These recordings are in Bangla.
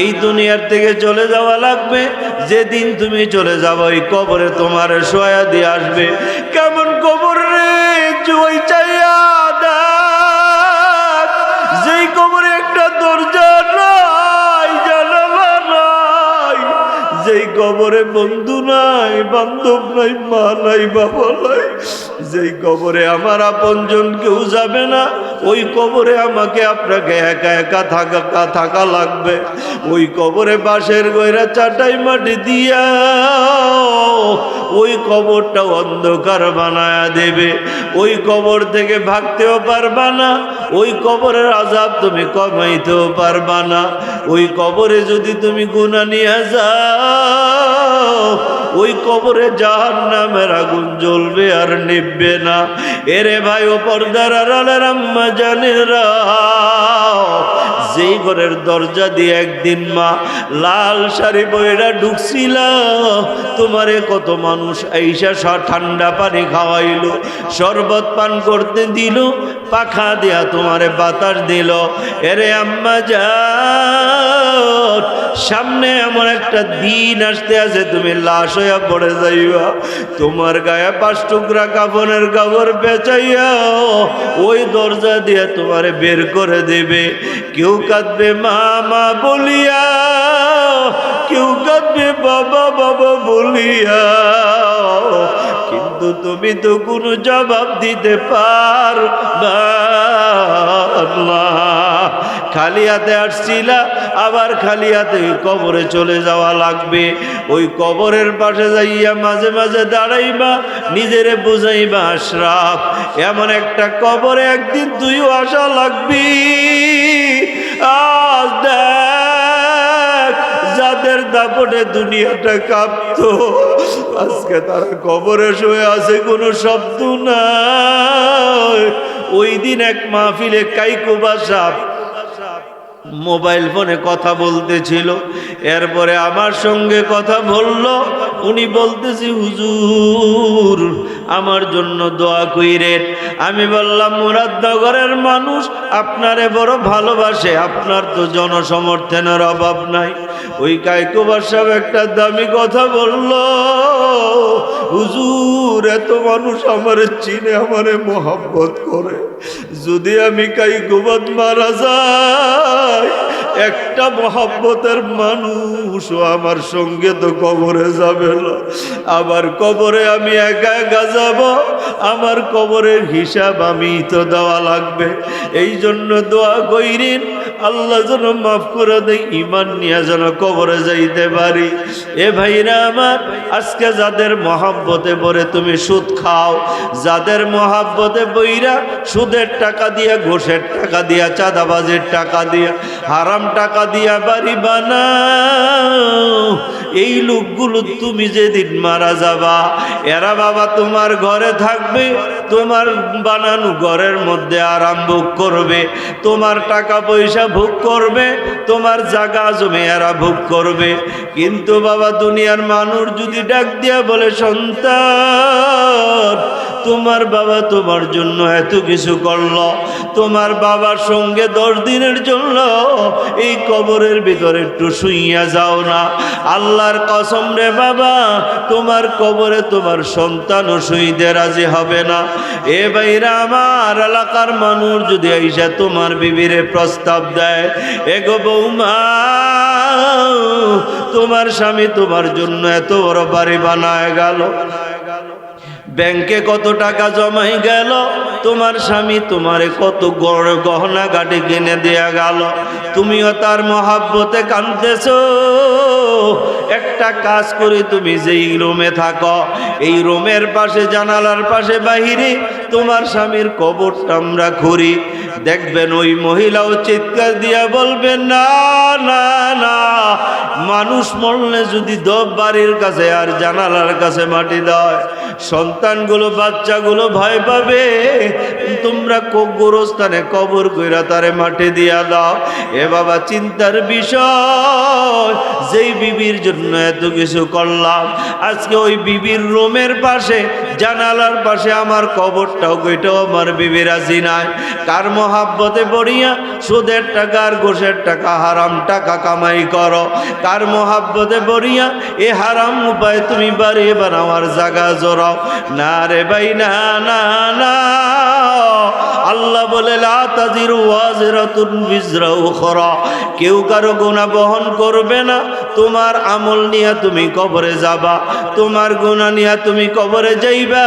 এই দুনিয়ার থেকে চলে যাওয়া লাগবে। যেদিন তুমি চলে যাবে ওই কবরে তোমার শোয়া দিয়ে আসবে। কেমন কবর রে, ওই চাইয়া দেখ, যেই কবরে একটা দরজা নাই, জানালা নাই, যেই কবরে বন্ধু নাই, বান্ধব নাই, মা নাই, বাবা নাই, যেই কবরে আমার আপনজন কেউ যাবে না, ওই কবরে আমাকে আপনাকে একা একা থাকা লাগবে। ওই কবরে বাঁশের গয়রা চাটাই মাটি দিয়া ওই কবরটা অন্ধকার বানায়া দেবে। ওই কবর থেকে ভাগতেও পারবা না, ওই কবরের আযাব তুমি কমাইতেও পারবা না। ওই কবরে যদি তুমি গুনাহ নিয়ে যাও, ওই কবরে জাহান্নামের আগুন জ্বলবে আর নিভবে না। এরে ভাই ও পর্দার আড়ালের আম্মা জানেরা, যেই ঘরের দরজা দিয়ে একদিন মা লাল শাড়ি পরে ঢুকছিল, তোমারে কত মানুষ আইসা ঠান্ডা পানি খাওয়াইলো, শরবত পান করতে দিল, পাখা দিয়া তোমারে বাতাস দিল। এরে আম্মা জান, সামনে এমন একটা দিন আসতে আছে তুমি লাশ হইয়া পড়ে যাইবা। তোমার গায়ে 5 টুকরা কাফনের কাপড় বেচাইয়া ওই দরজা দিয়ে তোমারে বের করে দেবে। কেউ কাঁদবে মা মা বলিয়া, কেউ কাঁদবে বাবা বাবা বলিয়া, কিন্তু তুমি তো কোনো জবাব দিতে পারবা না। খালি হাতে আসছিলা, আবার খালি হাতে কবরে চলে যাওয়া লাগবে। ওই কবরের পাশে যাইয়া মাঝে মাঝে দাঁড়াইবা, নিজেরে বুঝাইবা আশরাফ, এমন একটা কবরে একদিন তুইও আসা লাগবি। আজ দেখ, যাদের দাপটে দুনিয়াটা কাঁপতো, আজকে তারা কবরে শুয়ে আছে, কোনো শব্দ নাই। ওই দিন এক মাহফিলে কাইকুবা সাহেব মোবাইল ফোনে কথা বলতেছিল, এরপরে আমার সঙ্গে কথা বলল। উনি বলতেছি, হুজুর আমার জন্য দোয়া কইরেন। আমি বললাম, মুরাদনগরের মানুষ আপনারে বড় ভালোবাসে, আপনার তো জনসমর্থনের অভাব নাই। ওই কাইকুবা সাহেব একটা দামি কথা বলল, হুজুর এত মানুষ আমারে চিনে, আমারে মোহাব্বত করে, যদি আমি কাইকুবাদ মারা যাই, একটা মোহাব্বতের মানুষও আমার সঙ্গে তো কবরে যাবে না। আবার কবরে আমি একা একা যাব, আমার কবরের হিসাব আমি তো দেওয়া লাগবে। এই জন্য দোয়া কইরেন, আল্লাহ যেন মাফ করে দেয়, ইমান নিয়ে যেন কবরে যাইতে পারি। এ ভাইরা আমার, আজকে যাদের মহাব্বতে পড়ে তুমি সুদ খাও, যাদের মহাব্বতে বইরা সুদের টাকা দিয়া, ঘোষের টাকা দিয়া, চাঁদাবাজের টাকা দিয়া, হারাম টাকা দিয়া বাড়ি বানাও, এই লোকগুলো তুমি যেদিন মারা যাবা, এরা বাবা তোমার ঘরে থাকবে, তোমার বানানো ঘরের মধ্যে আরাম ভোগ করবে, তোমার টাকা পয়সা ভোগ করবে, তোমার জায়গা জমি এরা ভোগ করবে। কিন্তু বাবা দুনিয়ার মানুষ যদি ডাক দিয়া বলে, সন্তান তোমার বাবা তোমার জন্য এত কিছু করলো, তোমার বাবার সঙ্গে 10 দিনের জন্য এই কবরের ভিতরে একটু শুইয়া যাও না, আল্লাহর কসম রে বাবা, তোমার কবরে তোমার সন্তানও শুইতে রাজি হবে না। এ ভাইরা আমার, এলাকার মানুষ যদি আইসা তোমার বিবিরে প্রস্তাব দেয়, এগো বৌমা তোমার স্বামী তোমার জন্য এত বড় বাড়ি বানায় গেল, ব্যাংকে কত টাকা জমাই গেল, তোমার স্বামী তোমারে কত গহনা গাড়ি কিনে দেয়া গেল, তুমিও তার মহাব্বতে কাঁদতেছো। একটা কাজ করে, তুমি যেই রুমে থাকো, এই রুমের পাশে জানালার পাশে বাহিরে তোমার স্বামীর কবরটা আমরা খুঁড়ি, দেখবেন ওই মহিলাও চিৎকার দিয়া বলবেন, না না না, মানুষ মরলে যদি বাড়ির কাছে আর জানালার কাছে মাটি দেয়, সন্তানগুলো বাচ্চাগুলো ভয় পাবে। তোমরা গোরস্থানে কবর কইরা তারে মাটি দিয়া দাও। এ বাবা চিন্তার বিষয়, যেই বিবির জন্য এত কিছু করলাম, আজকে ওই বিবির রুমের পাশে জানালার পাশে আমার কবরটাও কইটাও আমার বিবি রাজি নাই। কার মহাব্বতে পড়িয়া সুদের টাকা আর ঘোষের টাকা হারাম টাকা কামাই করো, কার মহাব্বতে পড়িয়া এ হারাম উপায় তুমি বাড়ি বানাওয়ার জায়গা জোরাও। না রে ভাই, না না না। আল্লাহ বলে লা তাজিরু ওয়াজিরাতুন বিজরা উখরা, কেউ কারো গুনাহ বহন করবে না। তোমার আমল নিয়ে তুমি কবরে যাবা, তোমার গুনাহ নিয়ে তুমি কবরে যাইবা।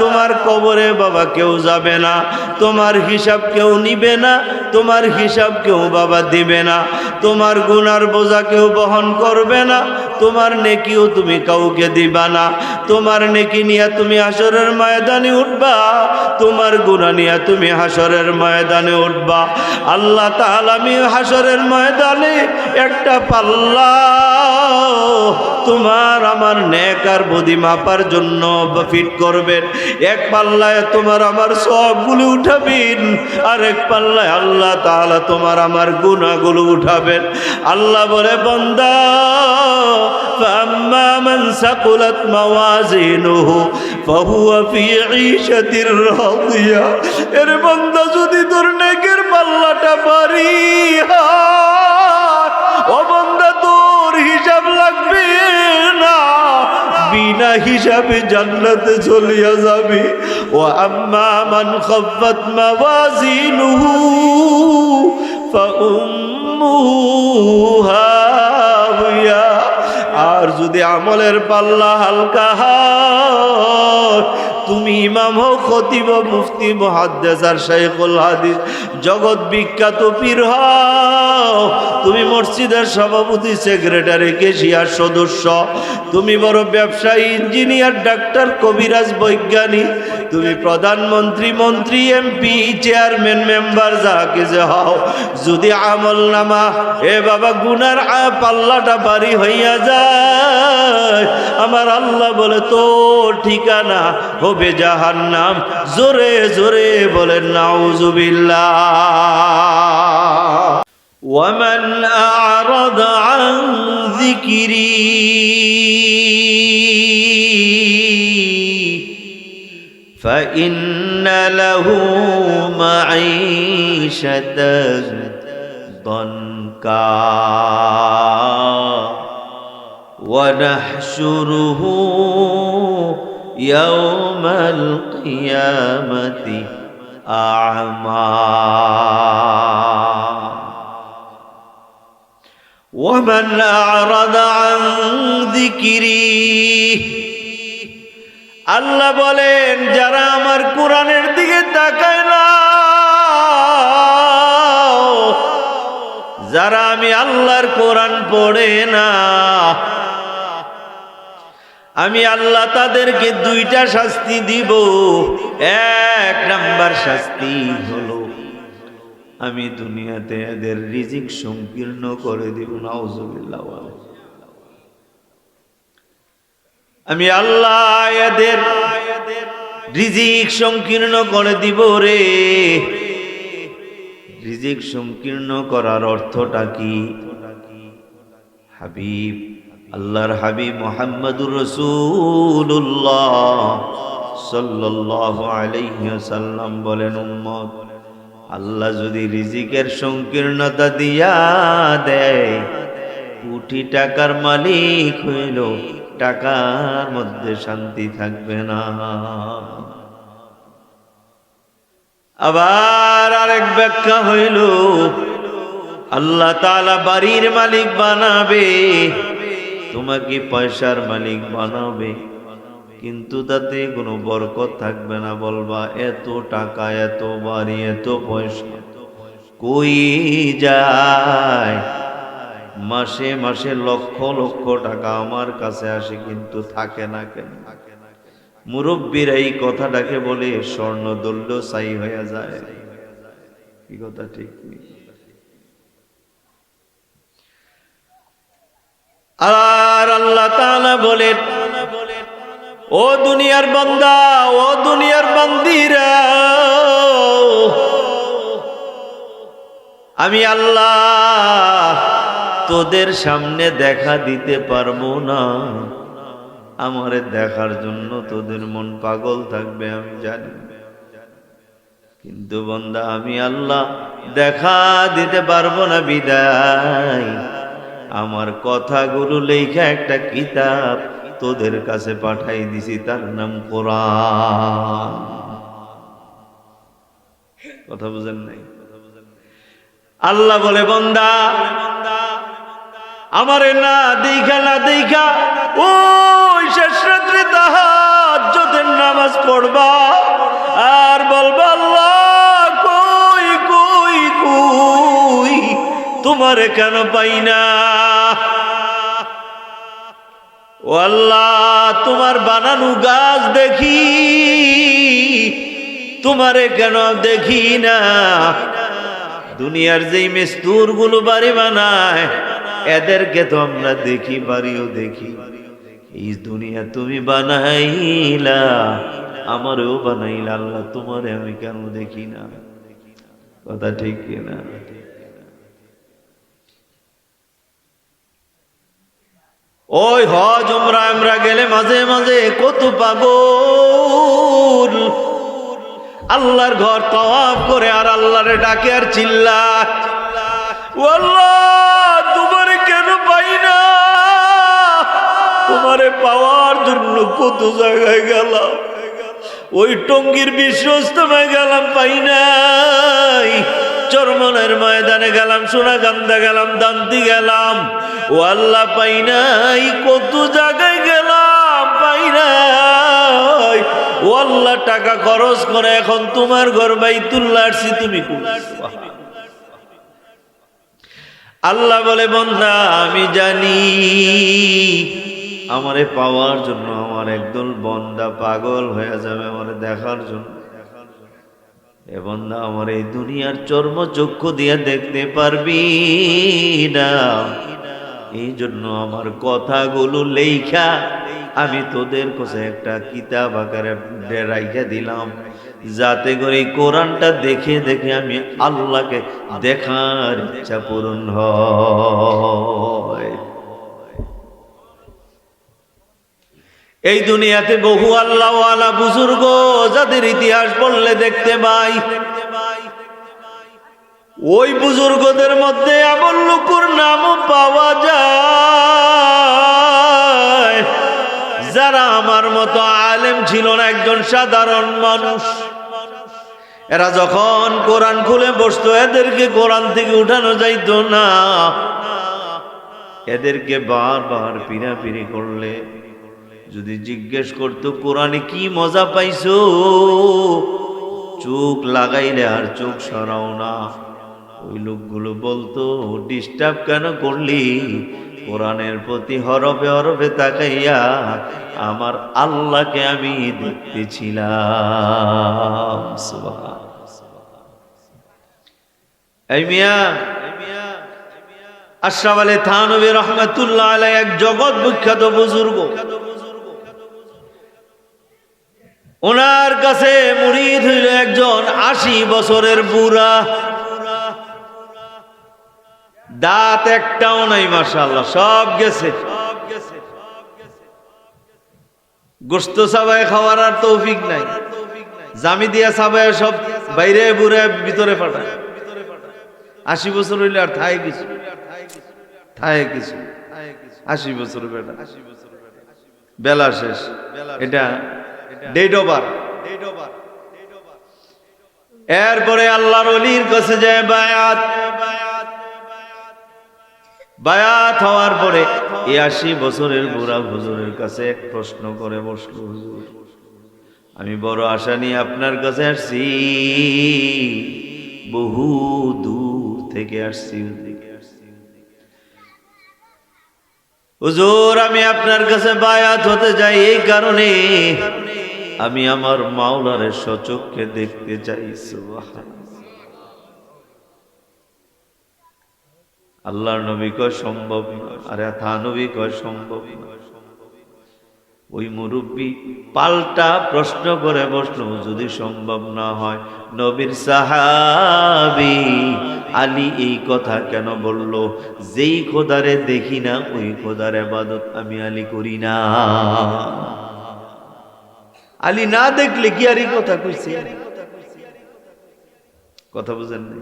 তোমার কবরে বাবা কেউ যাবে না, তোমার হিসাব কেউ নিবে না, তোমার হিসাব কেউ বাবা দিবে না, তোমার গুনার বোঝা কেউ বহন করবে না, তোমার নেকিও তুমি কাউকে দিবা না। তোমার নেকি নিয়ে তুমি হাসরের ময়দানে উঠবা, তোমার গুনাহ নিয়ে তুমি হাসরের ময়দানে উঠবা। আল্লাহ তাআলা আমি হাসরের ময়দানে একটা পাল্লা তোমার আমার নেক আর বদি মাপার জন্য ফিট করবেন। এক পাল্লায় তোমার আমার সবগুলো উঠাবেন, আর এক পাল্লায় আল্লাহ তাআলা তোমার আমার গুনাহগুলো উঠাবেন। আল্লাহ বলে বান্দা فأما من ثقلت موازينه فهو في عيشة راضية। এর বান্দা যদি তোর নেকের পাল্লাটা ভারী হয়, ও বান্দা তোর হিসাব লাগবে না, বিনা হিসাবে জান্নাতে চলিয়া যাবি। ওয়া আম্মা মান খাফফাত মাওয়াজিনুহু ফাউম্মুহু হাওিয়া। আর যদি আমলের পাল্লা হালকা হয়, তুমি ইমাম হও, খতিব, মুফতি, মুহাদ্দিস আর শাইখুল হাদিস, জগৎ বিখ্যাত পীর হও, তুমি মসজিদের সভাপতি, সেক্রেটারি, কেশিয়ার সদস্য, তুমি বড় ব্যবসায়ী, ইঞ্জিনিয়ার, ডাক্তার, কবিরাজ, বৈজ্ঞানিক, তুমি প্রধানমন্ত্রী, মন্ত্রী, এমপি, চেয়ারম্যান, মেম্বার, যা কিছু হও, যদি আমল নামা এ বাবা গুনার পাল্লাটা ভারী হইয়া যায়, আমার আল্লাহ বলে তোর ঠিকানা হবে জাহান্নাম। জোরে জোরে বলেন নাউজুবিল্লাহ। ওয়ামান আ'রাদা আন যিকরি فإن له معيشة ضنكا ونحشره يوم القيامة أعمى ومن أعرض عن ذكري। আল্লাহ বলেন যারা আমার কোরআনের দিকে তাকায় না, যারা আমি আল্লাহর কোরআন পড়ে না, আমি আল্লাহ তাদেরকে দুইটা শাস্তি দিব। এক নাম্বার শাস্তি হলো আমি দুনিয়াতে এদের রিজিক সংকীর্ণ করে দিব। নাউজুবিল্লাহ। আমি আল্লাহ এদের রিজিক সংকীর্ণ করে দিব রে। রিজিক সংকীর্ণ করার অর্থটা কি? হাবিব, আল্লাহর হাবিব মুহাম্মদুর রাসূলুল্লাহ সাল্লাল্লাহু আলাইহি ওয়াসাল্লাম বলেন, উম্মত, আল্লাহ যদি রিজিকের সংকীর্ণতা দিয়া দেয়, কোটি টাকার মালিক হইল, টাকার মধ্যে শান্তি থাকবে না। আবার আরেক ব্যাখ্যা হইল আল্লাহ তাআলা বাড়ির মালিক বানাবে, তোমাকে পয়সার মালিক বানাবে, কিন্তু তাতে কোনো বরকত থাকবে না। বলবা এত টাকা, এত বাড়ি, এত পয়সা কই যায়? মাসে মাসে লক্ষ লক্ষ টাকা আমার কাছে আসে, কিন্তু থাকে না কেন? মুরব্বীরা এই কথাটাকে বলে স্বর্ণ দল্য ছাই হয়ে যায়। কি কথা ঠিক নেই? আর আল্লাহ তাআলা বলেন, ও দুনিয়ার বান্দা, ও দুনিয়ার বান্দিরা, আমি আল্লাহ তোদের সামনে দেখা দিতে পারবো না। আমারে দেখার জন্য তোদের মন পাগল থাকবে আমি জানি, কিন্তু বান্দা আমি আল্লাহ দেখা দিতে পারবো না বিদায় আমার কথাগুলো লেখা একটা কিতাব তোদের কাছে পাঠাই দিছি, তার নাম কোরআন। কথা বুঝেন নাই? আল্লাহ বলে, বান্দা আমারে না দেখা ওই শেষ রাত্রে তাহাজ্জুদের নামাজ পড়বা আর বলবা, আল্লাহ কই কই কই তোমারে কেন পাই না? ও আল্লাহ তোমার বানানো গাছ দেখি, তোমারে কেন দেখি না? দুনিয়ার যেই মেস্তুর গুলো বাড়ি বানায় এদেরকে তো আমরা দেখি, বাড়িও দেখি। এই দুনিয়া তুমি বানাইলা, আমারও বানাইলা, আল্লাহ তোমারে আমি কেন দেখি না? কথা ঠিক কিনা? ওই হজ উমরা আমরা গেলে মাঝে মাঝে কত পাগল আল্লাহর ঘর তাওয়াফ করে আর আল্লাহরে ডাকে আর চিল্লায়, ও আল্লাহ তোমারে কেন পাই না? তোমারে পাওয়ার জন্য কত জায়গায় গেলাম, ওই টঙ্গীর বিশ্বস্তমায় গেলাম পাই নাই, চরমনের ময়দানে গেলাম, সোনাকান্দা গেলাম, দান্তি গেলাম, ও আল্লাহ পাই নাই, কত জায়গায় গেলাম পাই নাই। ও আল্লাহ টাকা খরচ করে এখন তোমার ঘর বাইতুল্লাহ আসছি, তুমি আল্লাহ বলে, বান্দা আমি জানি আমারে পাওয়ার জন্য আমার একদল বান্দা পাগল হয়ে যাবে আমারে দেখার জন্য। এ বান্দা আমার এই দুনিয়ার চর্মচক্ষু দিয়ে দেখতে পারবি না, এই জন্য আমার কথাগুলো লেখা আমি তোদের কাছে একটা কিতাব আকারে রাইখা দিলাম, যাতে করে এই কোরআনটা দেখে দেখে আমি আল্লাহকে দেখার ইচ্ছা পূরণ হয়। এই দুনিয়াতে বহু আল্লাহওয়ালা বুজুর্গ যাদের ইতিহাস পড়লে দেখতে পাই, ওই বুজুর্গদের মধ্যে এমন লোকের নামও পাওয়া যায় যারা আমার মতো আলেম ছিল না, একজন সাধারণ মানুষ। এরা যখন কোরআন খুলে বসতো এদেরকে কোরআন থেকে উঠানো যাইতো না, এদেরকে বারবার পিড়াপিড়ি করলে যদি জিজ্ঞেস করতো কোরআনে কি মজা পাইছো, চোখ লাগাইলে আর চোখ সরাও না, ওই লোকগুলো বলতো ডিস্টার্ব কেন করলি? কোরআনের প্রতি হরফে হরফে তাকাইয়া আমার আল্লাহকে আমি দেখতেছিলাম। এই মিয়া আশরাফ আলী থানভী রহমাতুল্লাহ আলাইহি এক জগৎ বিখ্যাত বুজুর্গ, ওনার কাছে মুরিদ হইল একজন 80 বছরের বুড়া, দাঁত একটাও নাই মাশাআল্লাহ, সব গেছে, গোশত সাবায় খাওয়ার আর তৌফিক নাই, জামি দিয়া সাবায় সব বাইরে বুড়ে ভিতরে ফাটায়। 80 বছর হইলে আর থায় কিছু 80 বছর বেটা, বেলা শেষ, এটা ডেট ওভার। এরপরে আল্লাহর ওলির কাছে যায় বায়াত হওয়ার পরে 80 বছরের বুড়া হুজুরের কাছে এক প্রশ্ন করে বসলো, হুজুর আমি বড় আশা নিয়ে আপনার কাছে আসছি, বহু দূর থেকে আসছি হুজুর, আমি আপনার কাছে বায়াত হতে যাই এই কারণে আমি আমার মাওলারে সচক্ষে দেখতে চাই। সুবহানাল্লাহ। আল্লাহর নবী কয় সম্ভব না, আরে থানবী কয় সম্ভব না। ওই মুরব্বী পাল্টা প্রশ্ন করে বসলো, যদি সম্ভব না হয় নবীর সাহাবী আলী এই কথা কেন বলল? যেই খোদারে দেখি না ওই খোদার ইবাদত আমি আলী করি না। আলী না দেখলে কি আর এই কথা কইছে? কথা বুঝেন নাই?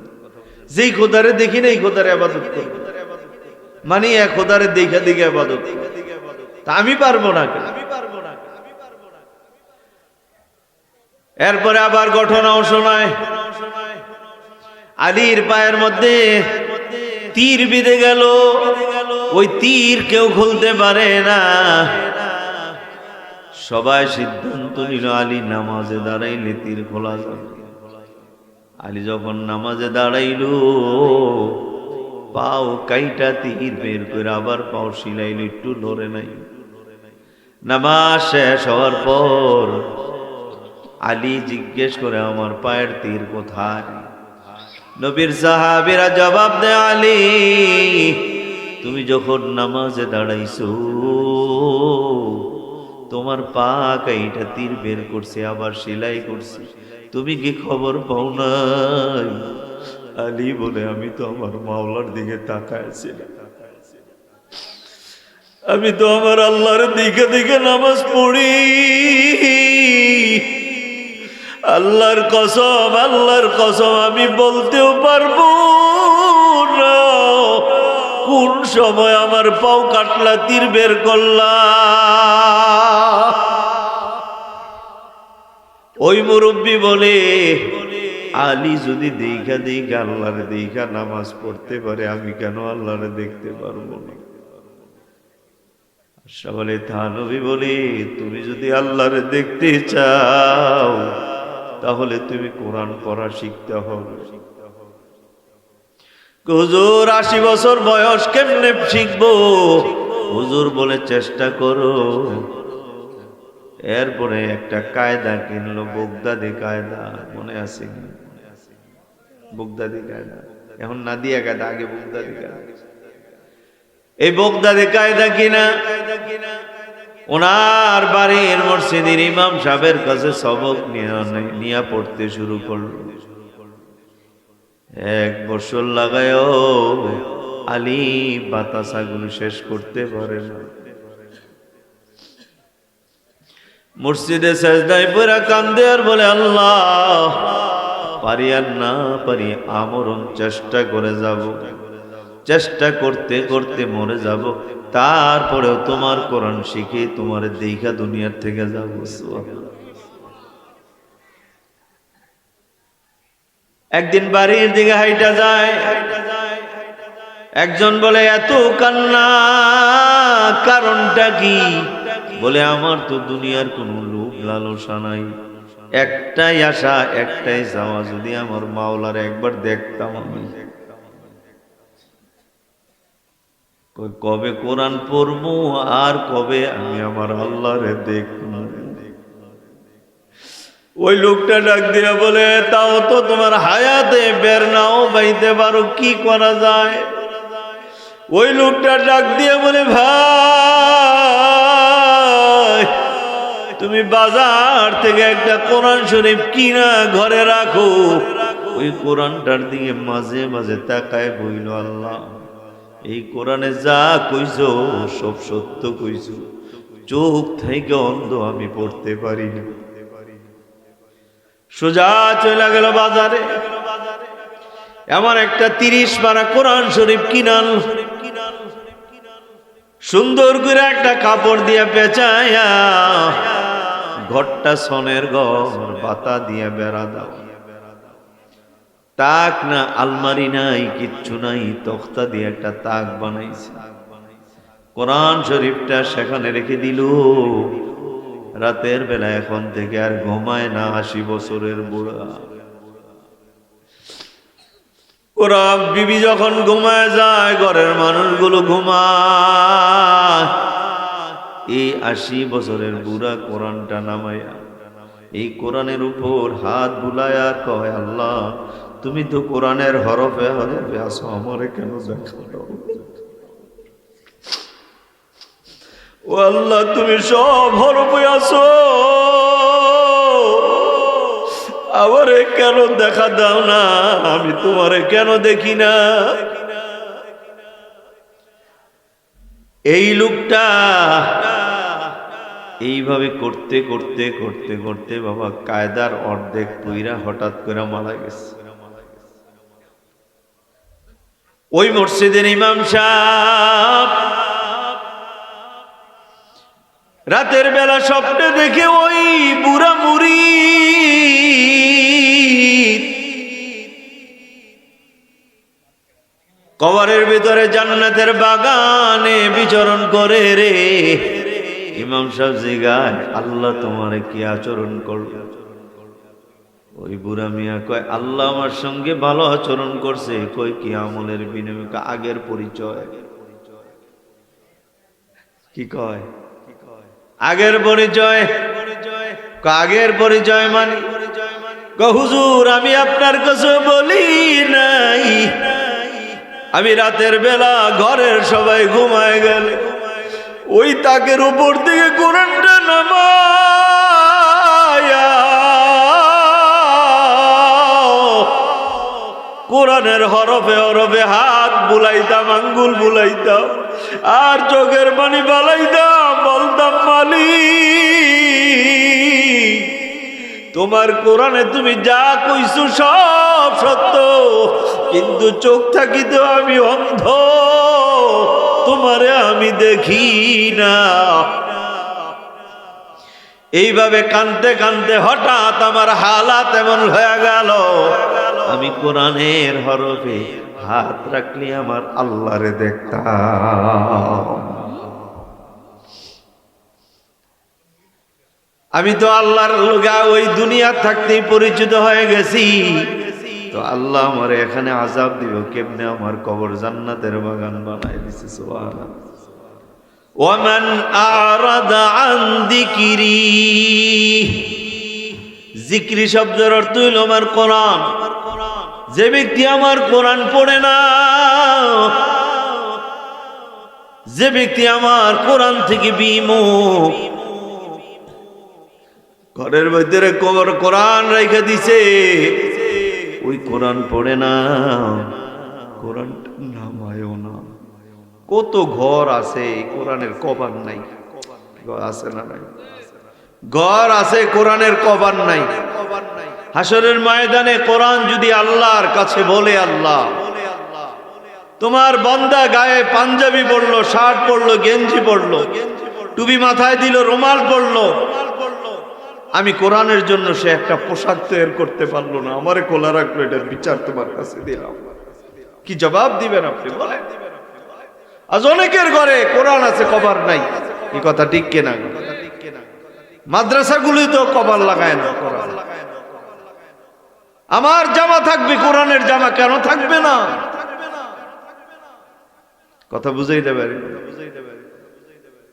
যেই খোদারে দেখি না এই খোদার ইবাদত করি, মানে এক খোদারে দেখা দেখে ইবাদত, তা আমি পারবো না কেন? এরপরে আবার ঘটনাও শোনায়, আলীর পায়ের মধ্যে তীর বিঁধে গেল, ওই তীর কেউ খুলতে পারে না। সবাই সিদ্ধান্ত নিল আলী নামাজে দাঁড়াইলে তীর খোলা যাবে। আলী যখন নামাজে দাঁড়াইল, পাও কাইটা তীর বের করে আবার পাও শিলাইল, একটু লড়ে নাই। নামাজ শেষ হওয়ার পর আলী জিজ্ঞেস করে, আমার পায়ের তীর কোথায়? নবীর সাহাবীরা জবাব দেয়, আলী তুমি যখন নামাজে দাঁড়াইছো তোমার পা কাইটা তীর বের করছে, আবার সেলাই করছে, তুমি কি খবর পাও নাই? আলী বলে, আমি তো আমার মাওলার দিকে তাকাইছিলাম, আমি তো আমার আল্লাহর দিকে দিকে নামাজ পড়ি। আল্লাহর কসম আমি বলতেও পারবো না কোন সময় আমার পাও কাটলা তীর বের করলা। ওই মুরব্বী বলে, আলী যদি দেখা আল্লাহর দেখা নামাজ পড়তে পারে, আমি কেন আল্লাহর দেখতে পারবো না? বলে থানবী বলে, তুমি যদি আল্লাহর দেখতে চাও তাহলে তুমি কোরআন পড়া শিখতে হবে। হুজুর 80 বছর বয়স কেমনে শিখবো? হুজুর বলে, চেষ্টা করো। এরপরে একটা কায়দা কিনলো, বগদাদি কায়দা, মনে আছে কি? বগদাদি কায়দা, এখন নাদিয়া কায়দা, আগে বগদাদি কায়দা। এই বগদাদি কায়দা কিনা ওনার বাড়ির মসজিদের ইমাম সাহেবের কাছে সবক নিয়ে পড়তে শুরু করলো। 1 বছর লাগায়ও আলী বাতাসাগুলো শেষ করতে পারে না। মসজিদে সেজদায় পড়ে কান্দে আর বলে, আল্লাহ পারি আর না পারি, আমরণ চেষ্টা করে যাব, চেষ্টা করতে করতে মরে যাব, তারপরেও তোমার কোরআন শিখে তোমার দেখা দুনিয়ার থেকে যাব। একদিন বাড়ির দিকে হাইটা যায়, একজন বলে, এত কান্না কারণটা কি? বলে, আমার তো দুনিয়ার কোনো লোভ লালসা নাই, একটাই আশা, একটাই চাওয়া, যদি আমার মাওলার একবার দেখতাম আমি। কবে কোরআন পড়বো আর কবে আমি আমার আল্লাহরে দেখব? ওই লোকটা ডাক দিয়া বলে, তাও তো তোমার হায়াতে বের নাও বাইতে পারো, কি করা যায়? ওই লোকটা ডাক দিয়া বলে, ভাই তুমি বাজার থেকে একটা কোরআন শরীফ কিনা ঘরে রাখো। ওই কোরআনটার দিকে মাঝে মাঝে তাকায় বইল, আল্লাহ এই কোরআনে যা কইছো সব সত্য কইছো, চোখ থেকে অন্ধ আমি পড়তে পারি না। সোজা চলে গেল বাজারে, এমন একটা 30 পারা কোরআন শরীফ কিনাল, সুন্দর করে একটা কাপড় দিয়ে পেঁচায়া, ঘরটা সনের ঘর, পাতা দিয়ে বেড়া দাও, তাক না আলমারি নাই, কিচ্ছু নাই, তক্তা দিয়ে একটা তাক বানাইছে, কোরআন শরীফটা সেখানে রেখে দিল। রাতের বেলা এখন থেকে আর ঘুমায় না, 80 বছরের বুড়া। ওরা বিবি যখন ঘুমায় যায়, ঘরের মানুষগুলো ঘুমায়, এই 80 বছরের বুড়া কোরআনটা নামায়া এই কোরআনের উপর হাত বুলায় আর কয়, আল্লাহ তুমি তো কোরআনের হরফে হরফে আসো, আমারে কেন দেখাও? ও আল্লাহ, তুমি সব হরফে আসো, আমারে কেন দেখা দাও না? আমি তোমারে কেন দেখি না? এই লোকটা এইভাবে করতে করতে করতে করতে বাবা কায়দার অর্ধেক পুইরা হঠাৎ করে মারা গেছে। ওই মসজিদের ইমাম সাহেব রাতের বেলা স্বপ্নে দেখে ওই বুড়া মুরিদ কবরের ভিতরে জান্নাতের বাগানে বিচরণ করে রে। ইমাম সাহেব জিগায়, আল্লাহ তোমারে কি আচরণ করল? ওই বুড়া মিয়া কয়, আল্লাহ আমার সঙ্গে ভালো আচরণ করছে। কই কি আমলের বিনিময়ে? আগের পরিচয়। কি কয়? আগের পরিচয়। আগের পরিচয় মানে হুজুর আমি আপনার কাছে বলি নাই, আমি রাতের বেলা ঘরের সবাই ঘুমায় গেলে ওই তাকের উপর থেকে কোরআনটা নামায়া কোরআনের হরফে হরফে হাত বুলাইতাম, আঙ্গুল বুলাইতাম, আর চোখের পানি বালাইতাম, বলতাম মালিক তোমার কোরআনে তুমি যা কইছো সব সত্য, কিন্তু চোখ থাকিতে আমি অন্ধ, তোমারে আমি দেখি না। এইভাবে কানতে কানতে হঠাৎ আমার হালাত এমন হয়ে গেল, আমি কোরআনের হরফে হাত রাখলে আমার আল্লাহরে দেখতাম। আমি তো আল্লাহর লগা ওই দুনিয়া থাকতেই পরিচিত হয়ে গেছি, তো আল্লাহ আমার এখানে আযাব দিব কেমনে? আমার কবর জান্নাতের বাগান বানায় দিছে। সুবহানাল্লাহ। ওয়ামান আরাদা আন যিকরি, যিকরি শব্দের অর্থ হলো আমার কোরআন। যে ব্যক্তি আমার কোরআন পড়ে না, যে ব্যক্তি আমার কোরআন থেকে বিমুখ, ঘরের ভিতরে কোরআন রেখে দিছে, ওই কোরআন পড়ে না, কোরআনটা নামায়ও না। কত ঘর আছে কোরআনের কভার নাই, আছে না নাই? ঘর আছে কোরআনের কভার নাই। হাসরের ময়দানে কোরআন যদি আল্লাহর কাছে বলে, আল্লাহ তোমার বান্দা গায়ে পাঞ্জাবি পরলো, শার্ট পরলো, গেঞ্জি পরলো, টুপি মাথায় দিল, রুমাল পরলো, আমি কোরআনের জন্য সে একটা পোশাক তৈরি করতে পারলো না, আমারে খোলা রাখলো, এটার বিচার তোমার কাছে দিলাম, কি জবাব দিবেন আপনি বলেন? আজ অনেকের ঘরে কোরআন আছে, কভার নাই। এই কথা ঠিক কিনা? মাদ্রাসাগুলি তো কভার লাগায় না কোরআন। আমার জামা থাকবে, কোরআনের জামা কেন থাকবে না? কথা বুঝাই দেবে।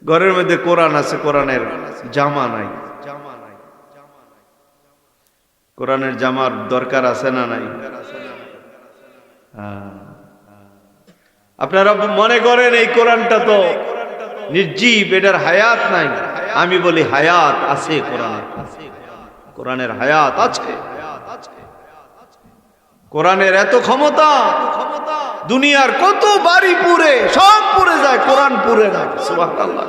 ঘরের মধ্যে কোরআন আছে, কোরআনের জামা নাই। কোরআনের জামার দরকার আছে না নাই? আপনারা মনে করেন এই কোরআনটা তো নির্জীব, এটার হায়াত নাই। আমি বলি হায়াত আছে কোরআনে, কোরআনের হায়াত আছে। কোরআনের এত ক্ষমতা, দুনিয়ার কত বাড়ি পুড়ে, সব পুড়ে যায়, কোরআন পুড়ে না। সুবহানাল্লাহ।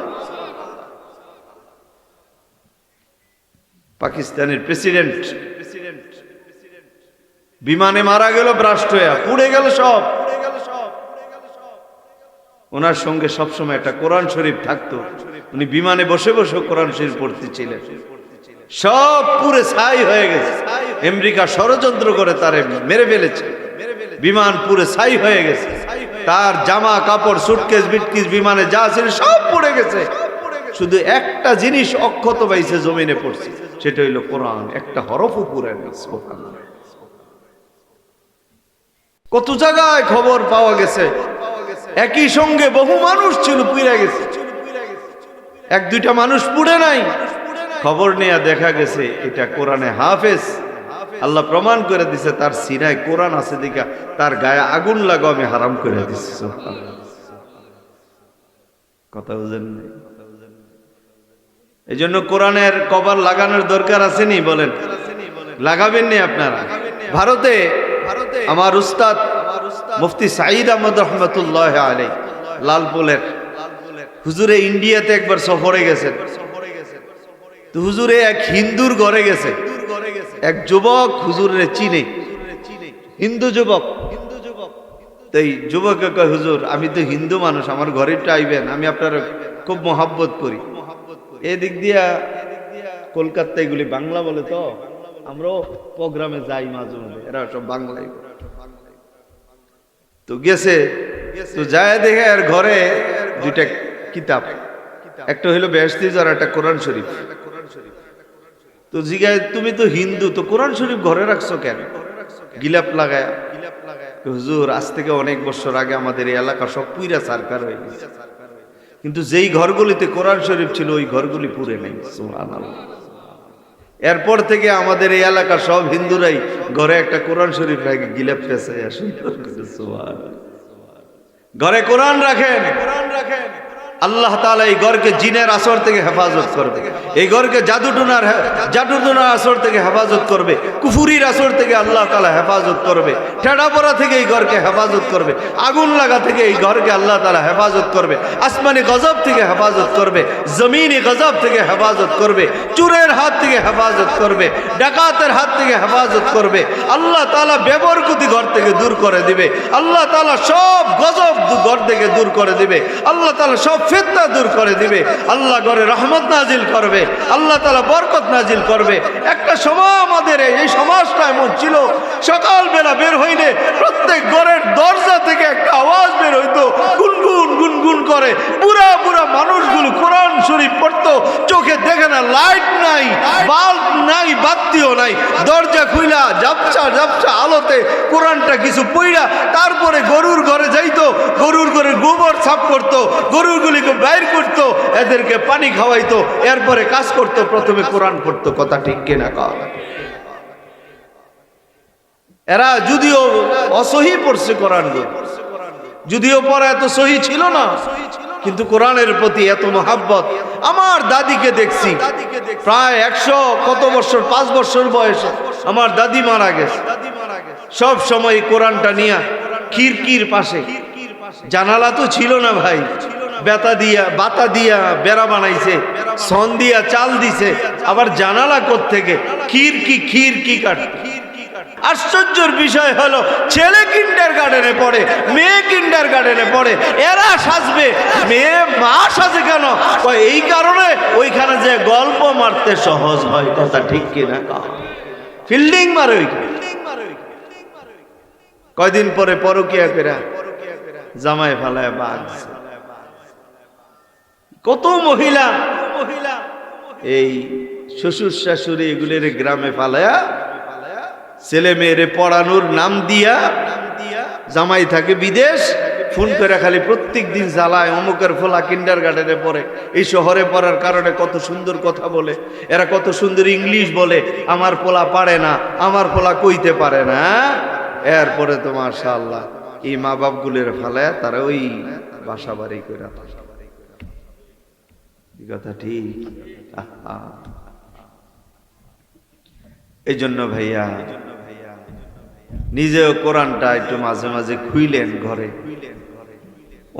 পাকিস্তানের প্রেসিডেন্ট বিমানে মারা গেল, ব্রাস্ট হয়ে পুড়ে গেল সব। ওনার সঙ্গে সবসময় একটা কোরআন শরীফ থাকতো, উনি বিমানে বসে বসে কোরআন শরীফ পড়তেছিলেন। সব পুরে ছাই হয়ে গেছে। আমেরিকা ষড়যন্ত্র করে তারে মেরে ফেলেছে, বিমান পুরে ছাই হয়ে গেছে। তার জামা কাপড়, সুটকেস বিটকেস বিমানে যা ছিল সব পুড়ে গেছে। শুধু একটা জিনিস অক্ষত পাইছে, জমিনে পড়ছে, সেটা হইল কোরআন। একটা হরফও পুড়ে গেছে। কত জায়গায় খবর পাওয়া গেছে, একই সঙ্গে বহু মানুষ ছিল পুড়ে গেছে, এক দুইটা মানুষ পুড়ে নাই। খবর নেয়া দেখা গেছে এটা কোরআনে হাফেজ, আল্লাহ প্রমাণ করে দিছে তার সিনায় কোরআন আছে দিকা তার গায়ে আগুন লাগাও আমি হারাম করে দিছি। কথা বুঝেন? এই জন্য কোরআনের কভার লাগানোর দরকার আছে নি? বলেন, লাগাবেন নি আপনারা? ভারতে আমার উস্তাদ মুফতি সাঈদ আহমদ রহমতুল্লাহ আলাইহি লালপুলের হুজুরে ইন্ডিয়াতে একবার সফরে গেছেন। তো হুজুরে এক হিন্দুর ঘরে গেছে। এক যুবক হুজুরে চিনে, হিন্দু যুবক। তাই যুবককে কয়, হুজুর আমি তো হিন্দু মানুষ, আমার ঘরে একটু আইবেন, আমি আপনার খুব মহাব্বত করি। এদিক দিয়া কলকাতা এগুলি বাংলা বলে, তো আমরাও প্রোগ্রামে যাই মাঝে মাঝে, এরা সব বাংলায়। তো গেছে, তো যায় দেখে আর ঘরে দুইটা কিতাব, একটা হইলো বেহেশতি আর একটা কোরআন শরীফ। তো জিগায়, তুমি তো হিন্দু, তো কোরআন শরীফ ঘরে রাখছো কেন? গিলাপ লাগায়। হুজুর আজ থেকে অনেক বছর আগে আমাদের এই এলাকা সব পুইরা সরকার হয়ে গেছে, কিন্তু যেই ঘরগুলিতে কোরআন শরীফ ছিল ওই ঘরগুলি পুরে নেই। সুবহানাল্লাহ। এরপর থেকে আমাদের এই এলাকার সব হিন্দুরাই ঘরে একটা কোরআন শরীফ রাখে, গিলাপ পেছায় সুন্দর করে। সুবহানাল্লাহ। ঘরে কোরআন রাখেন। আল্লাহ তাআলা এই ঘরকে জিনের আসর থেকে হেফাজত করবে, এই ঘরকে জাদুটুনার আসর থেকে হেফাজত করবে, কুফুরির আসর থেকে আল্লাহ তাআলা হেফাজত করবে, ঠেড়াপড়া থেকে এই ঘরকে হেফাজত করবে, আগুন লাগা থেকে এই ঘরকে আল্লাহ তাআলা হেফাজত করবে, আসমানি গজব থেকে হেফাজত করবে, জমিনি গজব থেকে হেফাজত করবে, চোরের হাত থেকে হেফাজত করবে, ডাকাতের হাত থেকে হেফাজত করবে। আল্লাহ তাআলা বেবরকতি ঘর থেকে দূর করে দিবে। আল্লাহ তাআলা সব গজব ঘর থেকে দূর করে দিবে। আল্লাহ তাআলা সব ফিতনা দূর করে দিবে। আল্লাহ ঘরে রহমত নাজিল করবে, আল্লাহ তাআলা বরকত নাজিল করবে। একটা সময় আমাদের এই সমাজটা এমন ছিল, সকালবেলা বের হইলে প্রত্যেক ঘরের দরজা থেকে একটা আওয়াজ বের হইতো, গুনগুন গুনগুন করে। বুড়া বুড়া মানুষগুলো কোরআন শরীফ পড়তো, চোখে দেখে না, লাইট নাই, বাল্ব নাই, বাতিও নাই, দরজা খুইলা ঝাপসা ঝাপসা আলোতে কোরআনটা কিছু পইড়া তারপরে গরুর ঘরে যাইতো, গরুর ঘরে গোবর সাফ করতো, গরুগুলিকে বাইর করতো, এদেরকে পানি খাওয়াইতো, এরপরে কাজ করতো, প্রথমে কোরআন পড়তো। কথা ঠিক কিনা? এরা যদিও অসহি পড়ছে কোরআন, যদিও পড়া এত সহি ছিল না, কিন্তু কোরআনের প্রতি এত মহাব্বত। আমার দাদিকে দেখছি প্রায় 100 কত বছর, 5 বছর বয়সে আমার দাদি মারা গেছে। সব সময় কোরআনটা নিয়ে খিড়কির পাশে, জানালা তো ছিল না ভাই, বাতা দিয়া বেড়া বানাইছে, সন দিয়া চাল দিছে, আবার জানালা কোত্থেকে খিড়কি কাটে। আশ্চর্যের বিষয় হলো, ছেলে কিন্ডার গার্ডেনে পড়ে, মেয়ে কিন্ডার গার্ডেনে পড়ে, এরা সাজবে, মেয়ে মা সাজে কেন? এই কারণে ওইখানে যে গল্প মারতে সহজ হয়। কথা ঠিক কিনা? ফিল্ডিং মারে ওইখানে। কয়দিন পরে পরকিয়া করে জামাই ফালায় বাঘ। কত মহিলা এই শ্বশুর শাশুড়ি এগুলোর গ্রামে ফালায়া ছেলে মেয়েরে পড়ানোর নাম দিয়া, জামাই থাকে বিদেশ, ফোন করে খালি প্রত্যেক দিন জ্বালায়, অমুকের ফোলা কিন্ডার গার্ডেনে পড়ে, এই শহরে পড়ার কারণে কত সুন্দর কথা বলে, এরা কত সুন্দর ইংলিশ বলে, আমার পোলা পারে না, আমার পোলা কইতে পারে না। এরপরে তো মাশাআল্লাহ এই মা বাপ গুলের ফালায় তারা ওই বাসা বাড়ি করে। কথা ঠিক। এই জন্য ভাইয়া নিজেও কোরআনটা একটু মাঝে মাঝে খুইলেন ঘরে।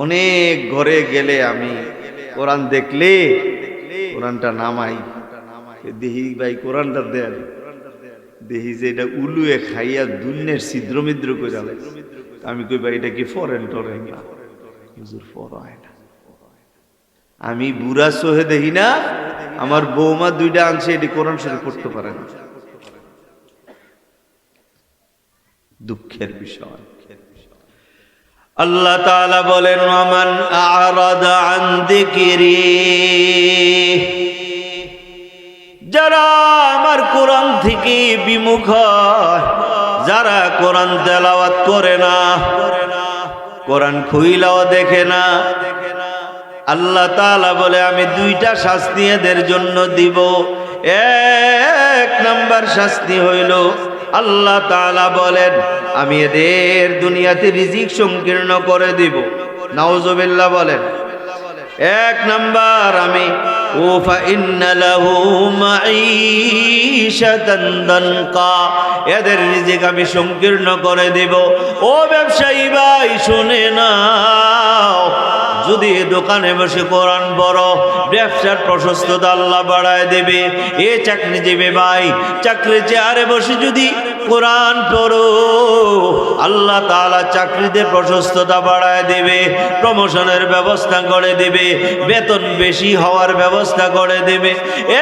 অনেক ঘরে গেলে আমি কোরআন দেখলে কোরআনটা নামাই, দেখি ভাই কোরআনটা দেন, দেখি যে এটা উলুয়ে খাইয়া দুনিয়ার ছিদ্রমিদ্র করে। আমি কই ভাই এটা কি ফরেন টরেন? না হুজুর, ফরায় না। আমি বুড়া সোহে দেখি না, আমার বৌমা 2টা আনছে, এটি কোরআন শরীফ পড়তে পারে না। দুঃখের বিষয়। আল্লাহ তাআলা বলেন, ওয়ামান আ'রাদা আন যিকরি, যারা আমার কোরআন থেকে বিমুখ হয়, যারা কোরআন তেলাওয়াত করে না, কোরআন খুইলাও দেখে না, আল্লাহ তাআলা বলে আমি 2টা শাস্তি এদের জন্য দিব। 1 নাম্বার শাস্তি হইল আল্লাহ তাআলা বলেন আমি এদের দুনিয়াতে রিজিক সংকীর্ণ করে দিব। নাউজুবিল্লাহ বলেন। এক নাম্বার আমি ওফা ইন্না লাহু মাঈশাতান দানকা, এদের রিজিক আমি সংকীর্ণ করে দেব। ও ব্যবসায়ী ভাই শুনে নাও, যদি দোকানে বসে কোরআন পড়ো ব্যবসার প্রশস্ততা আল্লাহ বাড়ায় দেবে। এ চাকরিজীবী ভাই চাকরি চেয়ারে বসে যদি কোরআন পড়ো আল্লাহ তাআলা চাকরিতে প্রশস্ততা বাড়ায় দেবে, প্রমোশনের ব্যবস্থা করে দেবে, বেতন বেশি হওয়ার ব্যবস্থা করে দেবে।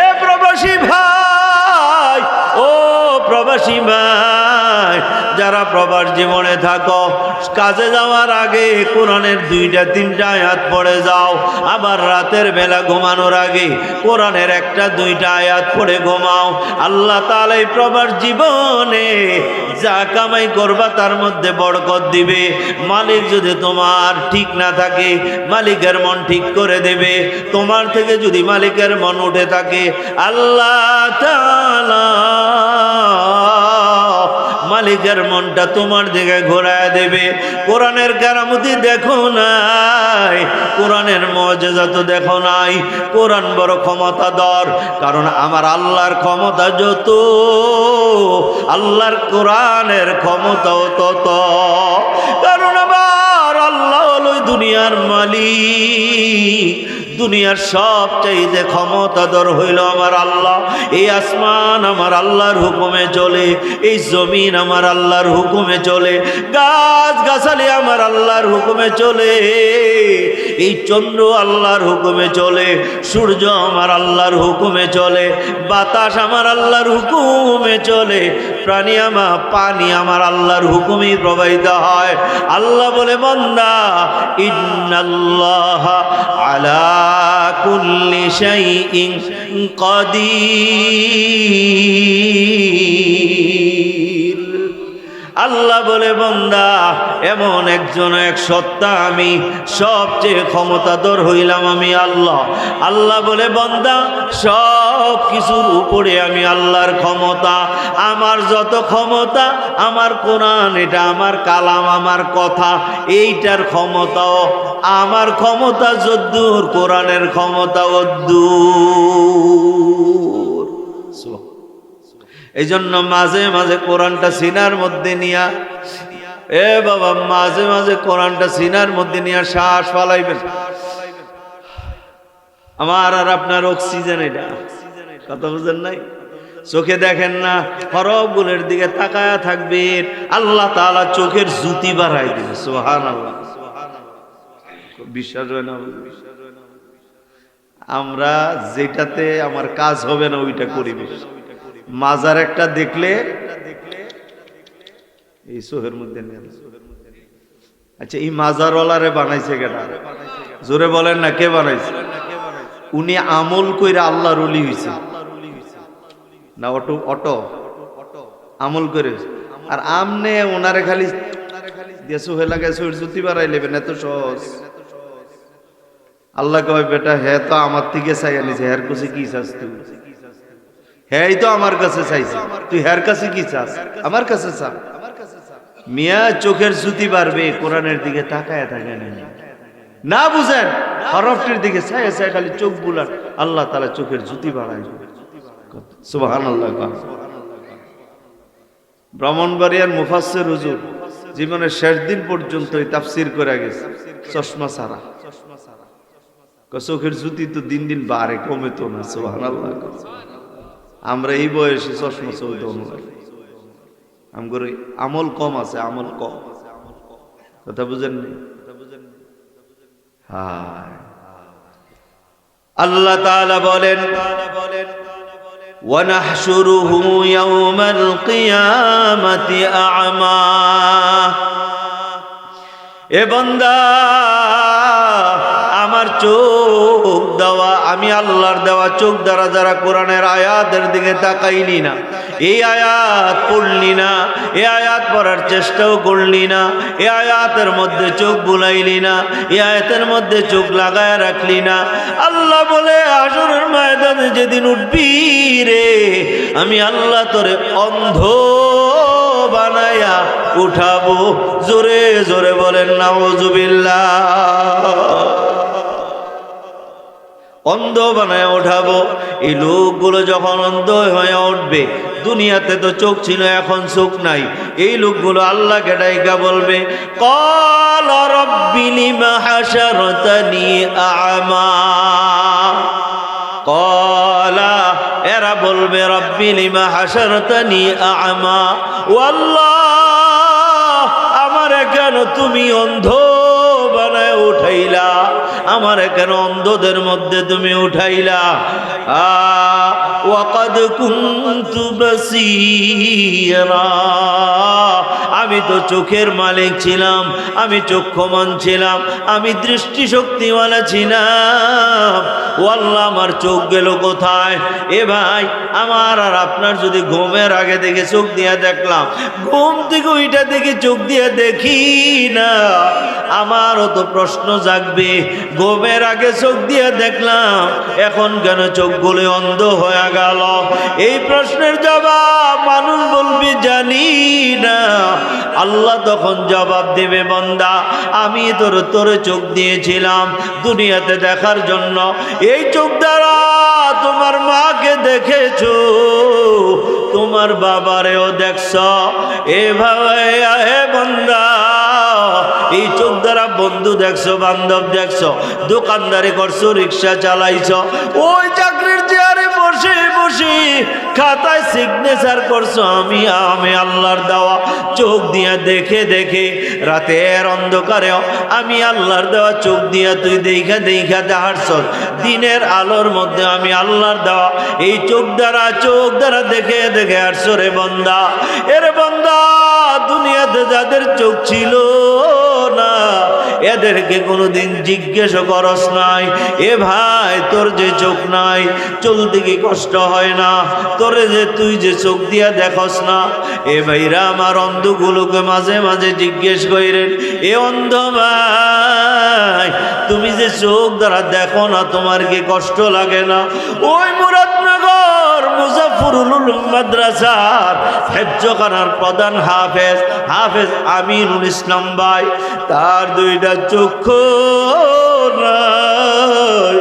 এ প্রবাসী ভাই, ও প্রবাসী ভাই, যারা প্রবাস জীবনে থাকো কাজে যাওয়ার আগে কোরআনের 2-3টা আয়াত পড়ে যাও। আবার রাতের বেলা ঘুমানোর আগে কোরআনের 1-2টা আয়াত পড়ে ঘুমাও। আল্লাহ তাআলা এই প্রবাস জীবনে যা কামাই করবা তার মধ্যে বরকত দিবে। মালিক যদি তোমার ঠিক না থাকে মালিকের মন ঠিক করে দেবে। তোমার থেকে যদি মালিকের মন উঠে থাকে আল্লাহ তাআলা মালিকের মনটা তোমার দিকে ঘোরায় দেবে। কোরআনের কারামতি দেখো নাই, কোরআনের মুজিজা তো দেখো নাই। কোরআন বড় ক্ষমতাধর, কারণ আমার আল্লাহর ক্ষমতা যত আল্লাহর কোরআনের ক্ষমতাও তত। কারণ আমার আল্লাহ হলো দুনিয়ার মালিক, দুনিয়ার সবচাইতে ক্ষমতাধর হইল আমার আল্লাহ। এই আসমান আমার আল্লাহর হুকুমে চলে, এই জমিন আমার আল্লাহর হুকুমে চলে, গাছ গাছালি আমার আল্লাহর হুকুমে চলে, এই চন্দ্র আল্লাহর হুকুমে চলে, সূর্য আমার আল্লাহর হুকুমে চলে, বাতাস আমার আল্লাহর হুকুমে চলে, পানি আমার আল্লাহর হুকুমে প্রবাহিত হয়। আল্লাহ বলে বান্দা ইন্নাল্লাহা আলা কুল্লি শাইইন কাদির। আল্লাহ বলে বান্দা এমন একজন এক সত্তা আমি, সবচেয়ে ক্ষমতাধর হইলাম আমি আল্লাহ। আল্লাহ বলে বান্দা সব কিছুর উপরে আমি আল্লাহর ক্ষমতা। আমার যত ক্ষমতা আমার কোরআন, এটা আমার কালাম, আমার কথা, এইটার ক্ষমতাও আমার ক্ষমতা যদ্দূর, কোরআনের ক্ষমতা অদ্দূর। এই জন্য মাঝে মাঝে কোরআনটা সিনার মধ্যে নিয়া, এ বাবা মাঝে মাঝে কোরআনটা সিনার মধ্যে নিয়া শ্বাস ফালাইবেন। আমার আর আপনার অক্সিজেন, এটা কথা বুঝেন নাই? চোখে দেখেন না, হরফগুলোর দিকে তাকায়া থাকবেন, আল্লাহ তাআলা চোখের জ্যোতি বাড়াই দিবে। সুবহানাল্লাহ। বিশ্বাস হয় না? আমরা যেটাতে আমার কাজ হবে না ওইটা করি বেশি। মাজার একটা দেখলে এই চোখের মধ্যে, আচ্ছা এই মাজারওয়ালারে বানাইছে কেটা? জোরে বলেন না, কে বানাইছে? উনি আমল কইরা আল্লাহর ওলি হইছে না? অটো আমল করে। আর আমনে ওনারে খালি দিয়ে চোখে লাগায় চোখের জ্যোতি বাড়াই লেবেন, এত সহজ? আল্লাহ কয় বেটা হ্যাঁ তো আমার থেকে চাই আনিছে, হের কাছে কি চাস তুই? হ্যাঁ তো আমার কাছে চাইছে, তুই হের কাছে কি চাস? আমার কাছে চা। মিয়া চোখের জ্যোতি বাড়বে কোরআনের দিকে তাকায় থাকে না, বুঝেন? হরফটির দিকে চায় চায় খালি চোখ বুলান, আল্লাহ তাআলা চোখের জ্যোতি বাড়ায়। সুবহানাল্লাহ। ব্রাহ্মণবাড়িয়ার মুফাসসির হুজুর জীবনের শেষ দিন পর্যন্ত তাফসীর করে গেছে চশমা ছাড়া। চোখের জ্যোতি তো দিন দিন বাড়ে, কমে তো না। সুবহানাল্লাহ। আমরা এই বয়সে চশমা চলতে আমার আমল কম আছে, আমল কম। কথা বুঝেন? আল্লাহ তাআলা বলেন ওয়ানাহশুরুহু ইয়াওমাল কিয়ামাতি আ'মা। এ বান্দা আমার চোখ দেওয়া, আমি আল্লাহর দেওয়া চোখ দ্বারা যারা কোরআনের আয়াতের দিকে তাকাইলি না, এই আয়াত পড়লি না, এই আয়াত পড়ার চেষ্টাও করলি না, এই আয়াতের মধ্যে চোখ বুলাইলি না, এই আয়াতের মধ্যে চোখ লাগায় রাখলি না, আল্লাহ বলে হাসরের ময়দানে যেদিন উঠবি রে, আমি আল্লাহ তোরে অন্ধ বানায়া উঠাবো। জোরে জোরে বলেন নাউজুবিল্লাহ। অন্ধ বানায় উঠাবো। এই লোকগুলো যখন অন্ধ হয়ে উঠবে, দুনিয়াতে তো চোখ ছিল, এখন চোখ নাই, এই লোকগুলো আল্লাহকে ডাইকা বলবে, ক্বালা রাব্বি লিমা হাশারতানি আ'মা। ক্বালা, এরা বলবে, রাব্বি লিমা হাশারতানি আ'মা, ও আল্লাহ, আমারে কেন তুমি অন্ধ বানায় উঠাইলা, আমারে কেন অন্ধদের মধ্যে তুমি উঠাইলা। ওয়াকাদ কুনতু বাসীরা, আমি তো চোখের মালিক ছিলাম, আমি চক্ষুমান ছিলাম, আমি দৃষ্টিশক্তিওয়ালা ছিলাম। ও আল্লাহ, আমার চোখ গেল কোথায়? এ ভাই, আমার আর আপনার যদি ঘুমের আগে দেখে চোখ দিয়ে দেখলাম, ঘুম থেকে ওইটা দেখে চোখ দিয়ে দেখি না, আমারও তো প্রশ্ন জাগবে। ঘুমের আগে চোখ দিয়ে দেখলাম, এখন কেন চোখগুলো অন্ধ হয়ে গেল? এই প্রশ্নের জবাব মানুষ বলবে জানি না। আল্লাহ তখন জবাব দেবে, বান্দা, আমি তোরে চোখ দিয়েছিলাম দুনিয়াতে দেখার জন্য। এই চোখ দ্বারা তোমার মাকে দেখেছো, তোমার বাবারেও দেখছ। এভাবে হে বান্দা, এই চোখ দ্বারা বন্ধু দেখছো, বান্ধব দেখছো, দোকানদারি করছো, রিক্সা চালাইছো, ওই চাকরির চেয়ারে বসে বসে খাতায় সিগনেচার করছো। আমি আল্লাহর দেওয়া চোখ দিয়া দেখে দেখে রাতের অন্ধকারেও আমি আল্লাহর দেওয়া চোখ দিয়া তুই দেখা দেখাচ্ছ। দিনের আলোর মধ্যে আমি আল্লাহর দেওয়া এই চোখ দ্বারা দেখে দেখে আসছো রে বান্দা। এর বান্দা, দুনিয়াতে যাদের চোখ ছিল না, এদেরকে কোনোদিন জিজ্ঞেস করস নাই, এ ভাই, তোর যে চোখ নাই, চলতে কি কষ্ট হয় না? তোরে যে তুই যে চোখ দিয়া দেখস না। এ ভাইরা আমার, অন্ধগুলোকে মাঝে মাঝে জিজ্ঞেস করেন, এ অন্ধ ভাই, তুমি যে চোখ দ্বারা দেখো না, তোমার কি কষ্ট লাগে না? ওই মুরাদনগর মুজাফফরুল উলুম মাদ্রাসার হেফজখানার প্রধান হাফেজ আমিনুল ইসলাম ভাই, তার দুইটা চক্ষু নাই,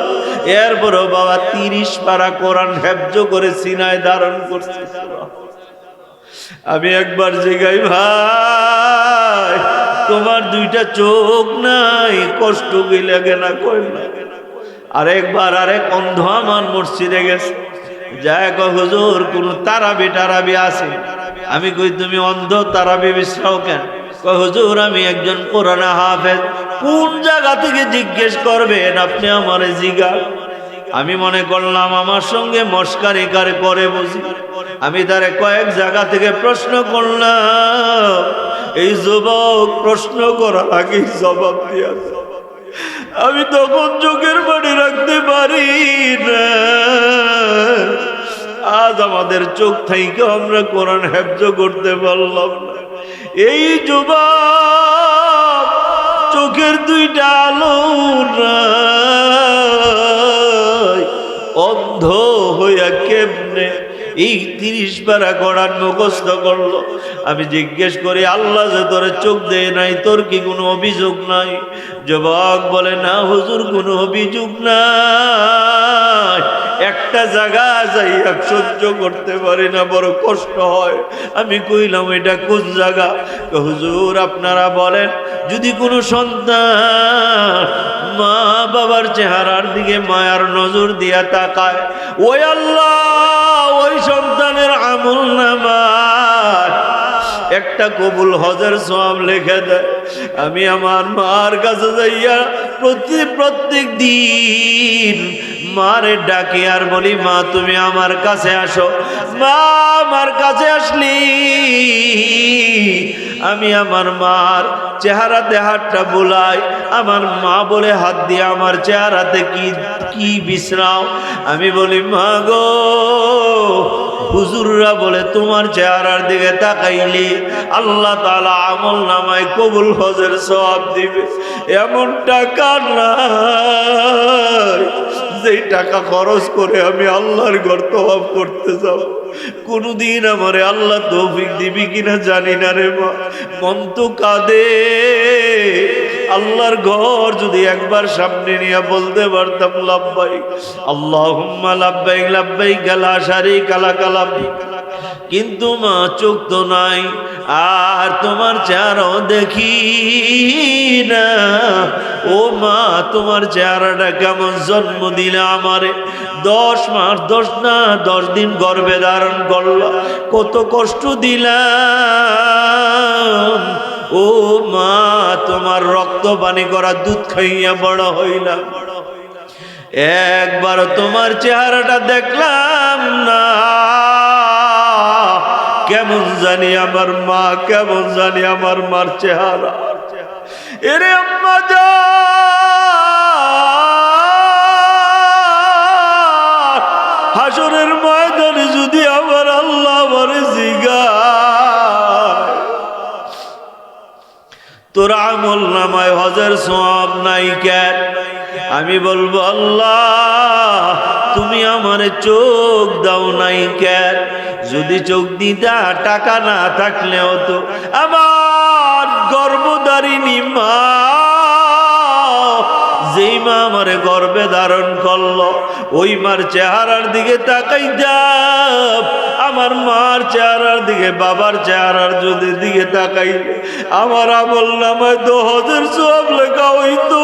এরপরও বাবা 30 পারা কোরআন হেফজ করে সিনায় ধারণ করছে। আমি একবার জিগাই, ভাই, তোমার দুইটা চোখ নাই, কষ্ট কি লাগে না? কই না। আরেক অন্ধ আমার মসজিদে গেছে, যায় কয়, হুজুর, কোন তারাবি আছে? আমি কই, তুমি অন্ধ, তারাবি বিশ্রাও কেন? কয়, হুজুর, আমি একজন কোরআন হাফেজ। কোন জায়গা থেকে জিজ্ঞেস করবেন আপনি আমারে জিগা? আমি মনে করলাম আমার সঙ্গে মস্কারি করে বুঝি। আমি তারে কয়েক জায়গা থেকে প্রশ্ন করলাম, এই যুবক প্রশ্ন করার আগে জবাব দিয়া। আমি তখন চোখের পানি রাখতে পারি না। আজ আমাদের চোখ থেকে আমরা কোরআন হেফজ করতে পারলাম না। এই যুবক চোখের দুইটা আলো নাই, অন্ধ হইয়া কেমনে এই 30 পারা কোরআন মুখস্থ করলো? আমি জিজ্ঞেস করি, আল্লাহ যে তোরে চোখ দেয় নাই, তোর কি কোনো অভিযোগ নাই? যুবক বলে, না হুজুর, কোনো অভিযোগ নাই, একটা জায়গা যাই সহ্য করতে পারি না, বড় কষ্ট হয়। আমি কইলাম, এটা কোন জায়গা? হুজুর, আপনারা বলেন, যদি কোনো সন্তান মা বাবার চেহারার দিকে মায়ার নজর দিয়া তাকায়, ওই আল্লাহ ওই সন্তানের আমলনামায় একটা কবুল হজের সওয়াব লিখে দেয়। আমি আমার মার কাছে যাইয়া প্রত্যেক দিন মারে ডাকি আর বলি, মা, তুমি আমার কাছে আসো। মা আমার কাছে আসলি আমি আমার মার চেহারাতে হাতটা বুলাই, আমার মা বলে হাত দিয়ে আমার চেহারাতে কি বিশ্রাও। আমি বলি, মা গো, হুজুররা বলে তোমার চেহারার দিকে তাকাইলে আল্লাহ তাআলা আমল নামায় কবুল হজের সওয়াব দিবে। এমন টাকা নাই যেই টাকা খরচ করে আমি আল্লাহর ঘর তওয়াফ করতে যাব। কোনদিন আমারে আল্লাহ তৌফিক দিবি কিনা জানি না রে মা। মন তো কাঁদে। আল্লাহর ঘর যদি একবার সামনে নিয়ে বলতে পারতাম লাব্বাইক আল্লাহুম্মা লাব্বাইক লাব্বাইক লা শারীকা লাক লাব্বাইক, কিন্তু মা চোখ তো নাই, আর তোমার চেহারাও দেখি না। ও মা, তোমার চেহারাটা কেমন জন্ম দিলে আমারে, 10 মাস 10 দিন গর্ভে ধারণ করলা, কত কষ্ট দিলাম। ও মা, তোমার রক্ত পানি করা দুধ খাইয়া বড় হইলাম, একবার তোমার চেহারাটা দেখলাম না। কেমন জানি আমার মা, কেমন জানি আমার মার চেহারা। এরে আম্মা জান, হাসরের ময়দানে যদি আমার আল্লাহ আমারে জিগায় তোর আমল নামায় হজের সওয়াব নাই কেন, আমি বলবো আল্লাহ তুমি আমারে চোখ দাও নাই কেন। যদি চোখ দিতা, টাকা না থাকলেও তো আমার গর্ভধারিণী মা, যেই মা আমারে গর্ভে ধারণ করলো, ওই মার চেহারার দিকে তাকাইতাম। আমার মার চেহারার দিকে, বাবার চেহারার যদি দিকে তাকাই, আমার আমল নামায় তো হজের সওয়াব লেখা হইতো।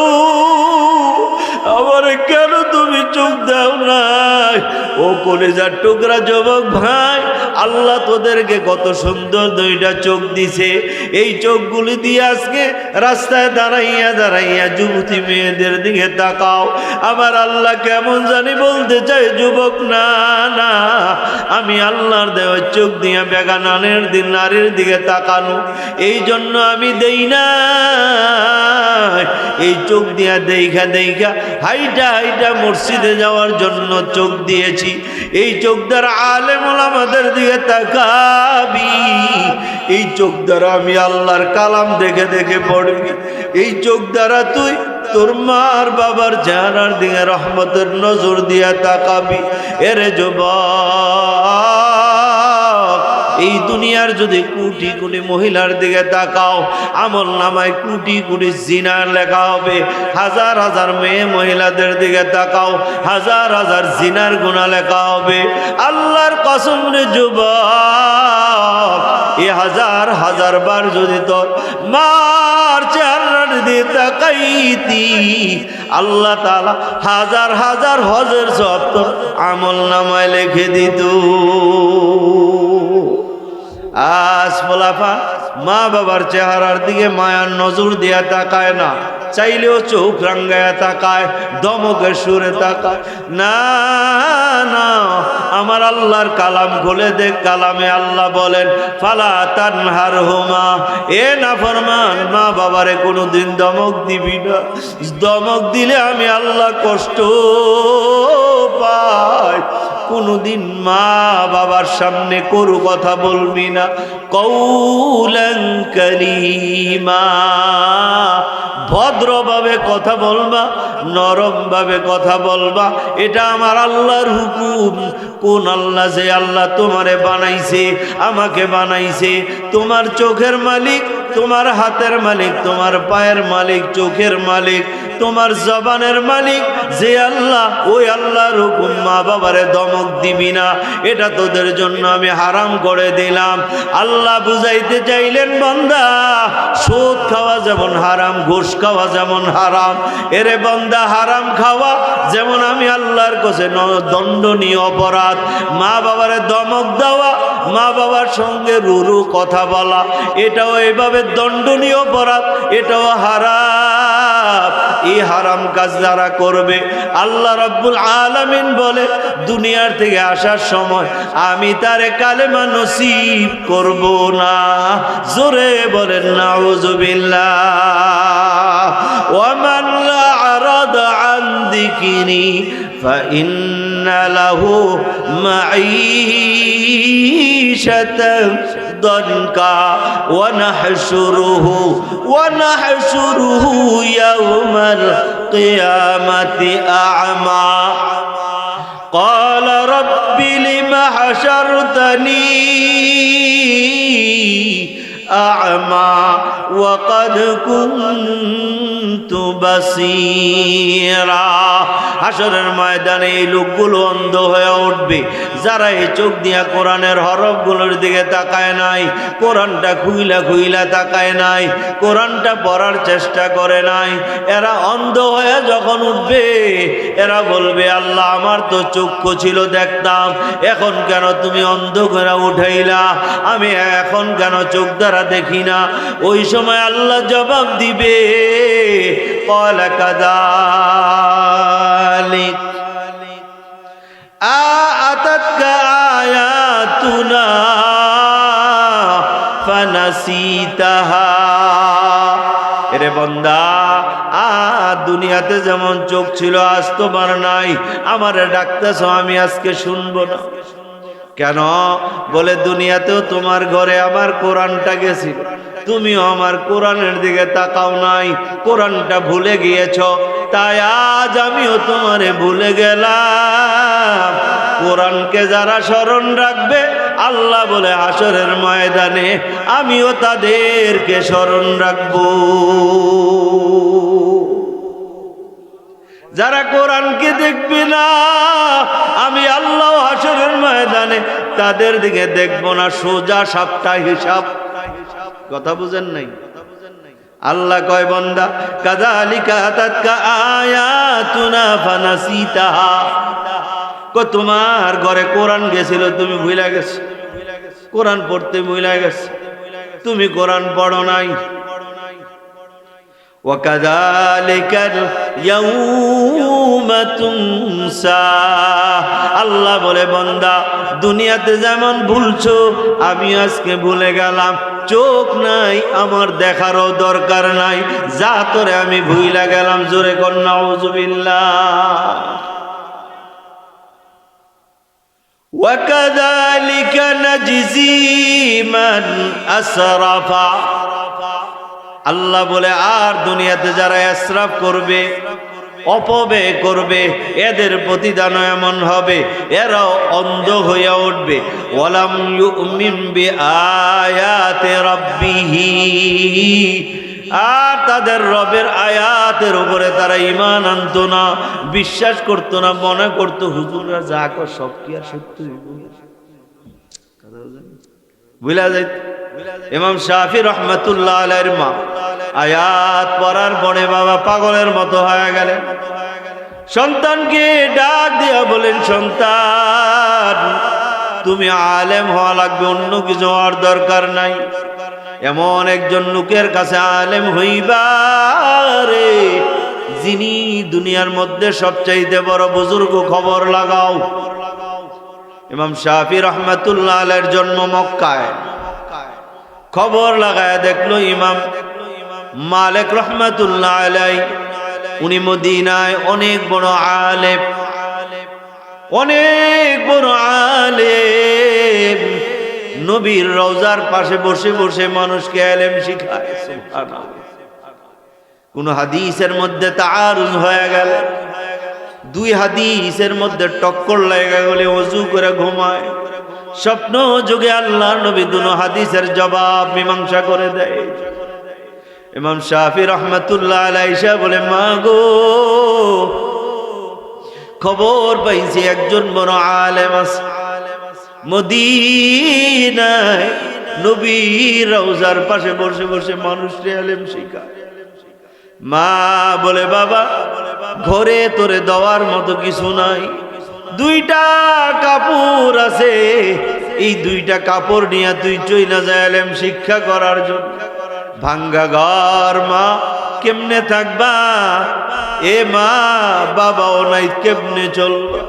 আমারে কেন তুমি চোখ দাও নাই? ও কলিজার টুকরা যুবক ভাই, আল্লাহ তোদেরকে কত সুন্দর 2টা চোখ দিছে। এই চোখগুলি দিয়ে আজকে রাস্তায় দাঁড়াইয়া দাঁড়াইয়া যুবতী মেয়েদের দিকে তাকাও। আমার আল্লাহ কেমন জানি বলতে চাই, যুবক না না, আমি আল্লাহর দেওয়া চোখ দিয়ে বেগানানের দিন নারীর দিকে তাকানো, এই জন্য আমি দেই না। এই চোখ দিয়া দেখা দেখা হাইটা হাইটা মসজিদে যাওয়ার জন্য চোখ দিয়েছি। এই চোখ দ্বারা আলেম ওলামাদের দিকে তাকাবি, এই চোখ দ্বারা আমি আল্লাহর কালাম দেখে দেখে পড়বি। এই চোখ দ্বারা তুই তোর মার বাবার চেহারার দিকে রহমতের নজর দিয়া তাকাবি। এরে যুবক, এই দুনিয়ার যদি কোটি কোটি মহিলার দিকে তাকাও, আমল নামায় কোটি কোটি জিনার লেখা হবে। হাজার হাজার মেয়ে মহিলাদের দিকে তাকাও, হাজার হাজার জিনার গুনাহ লেখা হবে। আল্লাহর কসম রে যুবক, এ হাজার হাজার বার যদি তোর মার চেহারার দিকে তাকাইতি, আল্লাহ তাআলা হাজার হাজার হজের সওয়াব তোর আমল নামায় লিখে দিত। আজ পোলাপা মা বাবার চেহারার দিকে মায়ার নজর দিয়া তাকায় না, চাইলেও চোখ রাঙ্গায়া তাকায়, দমকের সুরে তাকায় না। না, আমার আল্লাহর কালাম খুলে দেখ, কালামে আল্লাহ বলেন ফালা তানহারহুমা, এ নাফরমান, মা বাবারে কোনোদিন দমক দিবি না। দমক দিলে আমি আল্লাহ কষ্ট পাই। কোনদিন মা বাবার সামনে করু কথা বলবি না। কৌলান কারীমা, ভদ্রভাবে কথা বলবা, নরমভাবে কথা বলবা, এটা আমার আল্লাহর হুকুম। কোন আল্লাহ? যে আল্লাহ তোমারে বানাইছে, আমাকে বানাইছে, তোমার চোখের মালিক, তোমার হাতের মালিক, তোমার পায়ের মালিক, চোখের মালিক, তোমার জবানের মালিক যে আল্লাহ, ওই আল্লাহর হুকুম মা বাবারে দমক দিবি না, এটা তোদের জন্য আমি হারাম করে দিলাম। আল্লাহ বুঝাইতে চাইলেন, বান্দা সুদ খাওয়া যেমন হারাম, ঘুষ খাওয়া যেমন হারাম, এরে বান্দা হারাম খাওয়া যেমন আমি আল্লাহর কাছে দণ্ডনীয় অপরাধ। মা বাবারে দমক দেওয়া, মা বাবার সঙ্গে রুরু কথা বলা, এটাও এইভাবে দণ্ডনীয় অপরাধ, এটাও হারাম। এই হারাম কাজ যারা করবে, আল্লাহ রাব্বুল আলামিন বলে দুনিয়ার থেকে আসার সময় আমি তারে কালেমা নসিব করব না। জোরে বলেন নাউযুবিল্লাহ। ওয়ামান আরাদা আন যিকরি ফাইন্না লাহু মাঈশাতান ضنكا ونحشره يوم القيامة أعمى قال رب لم حشرتني جعلتني أعمى وقد كنت بصيرا হাশরের ময়দানে এই লোকগুলো অন্ধ হয়ে উঠবে যারা এই চোখ দিয়া কোরআনের হরফগুলোর দিকে তাকায় নাই, কোরআনটা খুইলা খুইলা তাকায় নাই, কোরআনটা পড়ার চেষ্টা করে নাই। এরা অন্ধ হয়ে যখন উঠবে এরা বলবে, আল্লাহ আমার তো চক্ষু ছিল দেখতাম, এখন কেন তুমি অন্ধ করে উঠাইলা? আমি এখন কেন চোখ দ্বারা দেখি না? ওই সময় আল্লাহ জবাব দিবে, ক্বালা কাযালিক আতাতকা আয়াতুনা ফানাসিতাহা। এরে বান্দা, দুনিয়াতে যেমন চোখ ছিল আজ তোমার নাই, আমারে ডাকতেছ আমি আজকে শুনবো না কেন? বলে দুনিয়াতেও তোমার ঘরে আমার কোরআনটা গেছিল, তুমিও আমার কোরআনের দিকে তাকাও নাই, কোরআনটা ভুলে গিয়েছ, তাই আজ আমিও তোমারে ভুলে গেলাম। কোরআনকে যারা স্মরণ রাখবে, আল্লাহ বলে হাশরের ময়দানে আমিও তাদেরকে স্মরণ রাখবো। যারা কোরআনকে দেখবে না, আমি আল্লাহ হাশরের ময়দানে তাদের দিকে দেখব না, সোজা সাপটা হিসাব। কথা বুঝেন নাই? আল্লাহ কয়, বান্দা কাযালিকা আতাতকা আয়াতুনা ফানাসিতাহা, তোমার ঘরে কোরআন গেছিল তুমি ভুলে গেছো, কোরআন পড়তে ভুলে গেছো, তুমি কোরআন পড়ো নাই। ওয়াকাযালিকা ইয়াউমা তুনসা, আল্লাহ বলে বান্দা দুনিয়াতে যেমন ভুলছো আমি আজকে ভুলে গেলাম। চোখ নাই আমার দেখারও দরকার নাই, যা তোরে আমি ভুইলা গেলাম। জোরে কর নাউযুবিল্লাহ। ওয়াকাযালিকা নাজজি মান আসরাফা, আল্লাহ বলে আর দুনিয়াতে যারা ইসরাফ করবে, অপব্যয় করবে, এদের প্রতিদান এমন হবে এরাও অন্ধ হয়ে উঠবে। ওয়ালাম ইউমিন বিআয়াতি রাব্বিহি, আর তাদের রবের আয়াতের উপরে তারা ঈমান আনতো না, বিশ্বাস করতো না, মনে করতো হুজুররা যা কর সব কি আর সত্য বুঝলা যায়। ইমাম শাফি রহমাতুল্লাহ আলাইহির মা আয়াত পড়ার পরে বাবা পাগলের মতো হয়ে গেলেন। সন্তানকে ডাক দিয়া বলেন, সন্তান তুমি আলেম হওয়া লাগবে, অন্য কিছু হওয়ার দরকার নাই। এমন একজন লোকের কাছে আলেম হইবা রে, যিনি দুনিয়ার মধ্যে সবচাইতে বড় বুজুর্গ, খবর লাগাও। ইমাম শাফি রহমাতুল্লাহ আলাইহির জন্ম মক্কায়। খবর লাগায় দেখলো ইমাম মালিক রহমাতুল্লাহ আলাইহি, উনি মদিনায় অনেক বড় আলেম, অনেক বড় আলেম, নবীর রওজার পাশে বসে বসে মানুষকে ইলম শিখায়। সুবহানাল্লাহ। কোন হাদিসের মধ্যে তাআরুজ হয়ে গেল, দুই হাদিসের মধ্যে টক্কর লেগে গেলে ওযু করে ঘুমায়। স্বপ্ন যুগে আল্লাহর নবী দুনো হাদিসের জবাব মীমাংসা করে দেয়। ইমাম শাফি রহমাতুল্লাহ আলাইহি বলে, মা গো, খবর পাইছি একজন বড় আলেম আছে মদিনায়, নবীর রওজার পাশে বসে বসে মানুষকে ইলম শিখায়। মা বলে, বাবা ঘরে তোরে দেওয়ার মতো কিছু নাই, দুইটা কাপড় আছে, এই দুইটা কাপড় নিয়ে তুই চইলা যায় ইলম শিক্ষা করার জন্য। ভাঙ্গা ঘর মা, কেমনে থাকবা? এ মা, বাবাও নাই, কেমনে চলবা?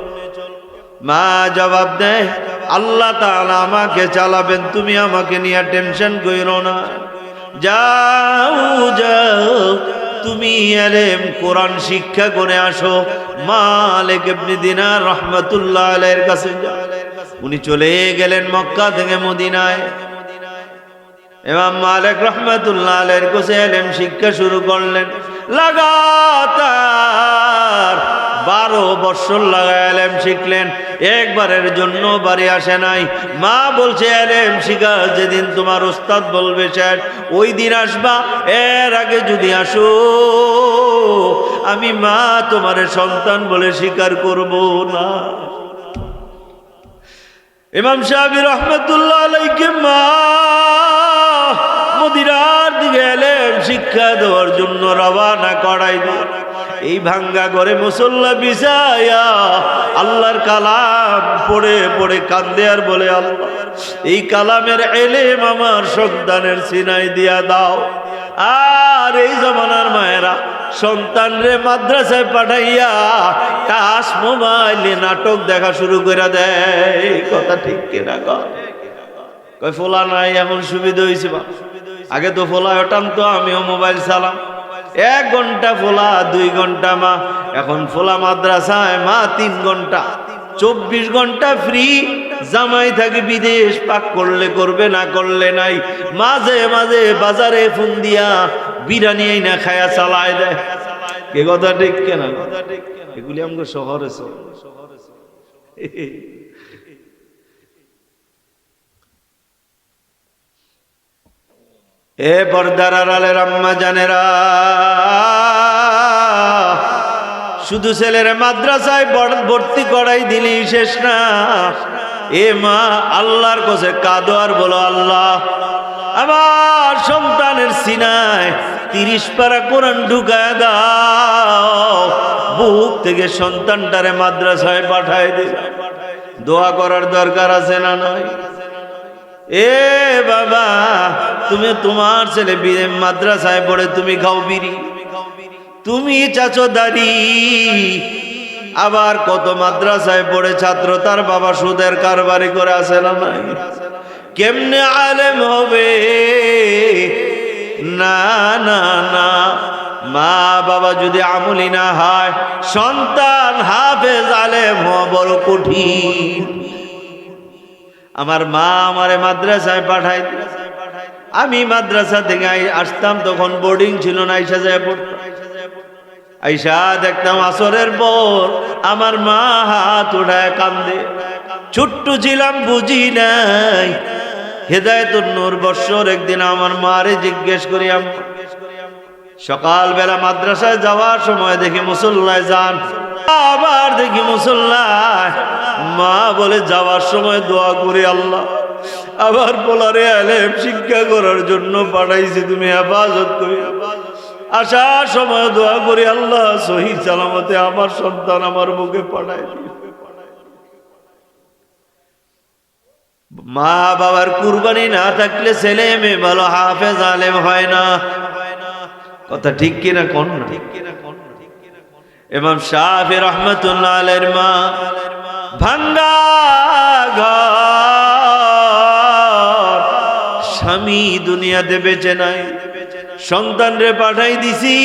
মা জবাব দেয়, আল্লাহ তাআলা আমাকে চালাবেন, তুমি আমাকে নিয়ে টেনশন কইরো না। যাও যাও, তুমি ইলম কোরআন শিক্ষা করে আসো। মালিক ইবনে দিনার রহমাতুল্লাহ আলাইহির কাছে যাও। উনি চলে গেলেন মক্কা থেকে মদিনায়। ইমাম মালিক রহমাতুল্লাহ আলাইহির কাছে ইলম শিক্ষা শুরু করলেন। লাগাতার 12 বছর লাগায় ইলম শিখলেন, একবারের জন্য বাড়ি আসে নাই। মা বলছে ইলম শিখা যেদিন তোমার উস্তাদ বলবে শেষ, ওই দিন আসবা, এর আগে যদি আসো আমি মা তোমার সন্তান বলে স্বীকার করব না। ইমাম সাহেব রহমতুল্লাহ আলাইহি মা মদিনার দিকে ইলম শিক্ষা দেওয়ার জন্য রওনা করাই দিলেন। এই ভাঙ্গা ঘরে মুসল্লা বিছায়া আল্লাহর কালাম পড়ে পড়ে কান্দে আর বলে, আল্লাহ এই কালামের ইলম আমার সন্তানের সিনাই দিয়া দাও। আর এই জমানার মায়েরা সন্তানরে মাদ্রাসায় পাঠাইয়া টাচ মোবাইলে নাটক দেখা শুরু করে দেয়। কথা ঠিক কিনা কয়? ফোলা নাই, এমন সুবিধা হয়েছে। আগে তো ফোলা টানতো, আমিও মোবাইল চালাম, 1 ঘন্টা ফোলা, 2 ঘন্টা মা। এখন ফোলা মাদ্রাসায় মা 3 ঘন্টা, 24 ঘন্টা ফ্রি। জামাই থাকে বিদেশ, পাক করলে করবে, না করলে নাই। মাঝে মাঝে বাজারে ফোন দিয়া বিরিয়ানি না খায়া চালায় দেয়। কে কথা ঠিক কেনা? এগুলি আমাকে শহরে এ পর্দার আড়ালের আম্মা জানেরা, শুধু ছেলের মাদ্রাসায় ভর্তি করাই দিলি শেষ না। এ মা আল্লাহর কাছে কাঁদো আর বলো, আল্লাহ আমার সন্তানের সিনায় 30 পারা কোরআন ঢুকায় দাও, বুক থেকে সন্তানটারে মাদ্রাসায় পাঠায় দে। দোয়া করার দরকার আছে না নাই? এ বাবা, তুমি তোমার ছেলে মাদ্রাসায় পড়ে তুমি খাও বিড়ি, তুমি চাচো দাড়ি। আবার কত মাদ্রাসায় পড়ে ছাত্র তার বাবা সুদের কারবারি করে আসে না নাই? কেমনে আলেম হবে? না না না, মা বাবা যদি আমলি না হয়, সন্তান হাফেজ আলেম হওয়া বড় কঠিন। আমার মা আমারে মাদ্রাসায় পাঠাই, আমি মাদ্রাসা থেকে আসতাম, তখন বোর্ডিং ছিল না, আইসা যায় পড়তাম। আইসা দেখতাম আসরের পর আমার মা হাত উঠায় কান্দে। ছোট্ট ছিলাম, বুঝি নাই। হেদায়েতুন নূর বৎসর একদিন আমার মারে জিজ্ঞেস করি, সকালবেলা মাদ্রাসায় যাওয়ার সময় দেখি মুসল্লায় যান, আবার দেখি মুসল্লায়। মা বলে যাওয়ার সময় দোয়া করি, আল্লাহ আবার পোলারে ইলম শিক্ষা করার জন্য পাঠাইছি, তুমি হেফাজত করি। আসার সময় দোয়া করি, আল্লাহ সহি সালামতে আমার সন্তান আমার মুখে পাঠাই। মা বাবার কুরবানি না থাকলে ছেলে মেয়ে ভালো হাফেজ আলেম হয় না। কথা ঠিক কিনা কোন না? ইমাম শাফি রহমাতুল্লাহ আলাইহির মা ভাঙ্গা ঘর, স্বামী দুনিয়াতে বেঁচে নাই, সন্তান রে পাঠাই দিছি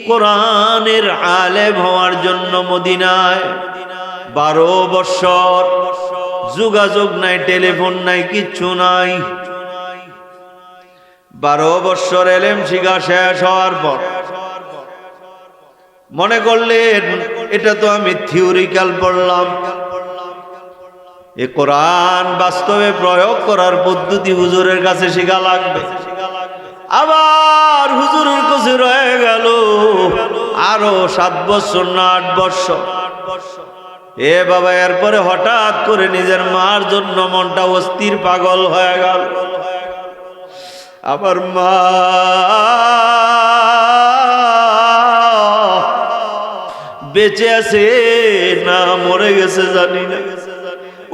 কোরআনের আলেম হওয়ার জন্য মদিনায়। 12 বছর যোগাযোগ নাই, টেলিফোন নাই, কিচ্ছু নাই। 12 বছর ইলম শিখা শেষ হওয়ার পর মনে করলেন এটা তো আমি থিওরিক্যাল পড়লাম, এ কোরআন বাস্তবে প্রয়োগ করার পদ্ধতি হুজুরের কাছে শেখা লাগবে। আবার হুজুরের কাছে রয়ে গেল আরো 7 বছর না 8 বছর। এ বাবা, এরপরে হঠাৎ করে নিজের মার জন্য মনটা অস্থির পাগল হয়ে গেল। আমার মা বেঁচে আছে না মরে গেছে জানি না।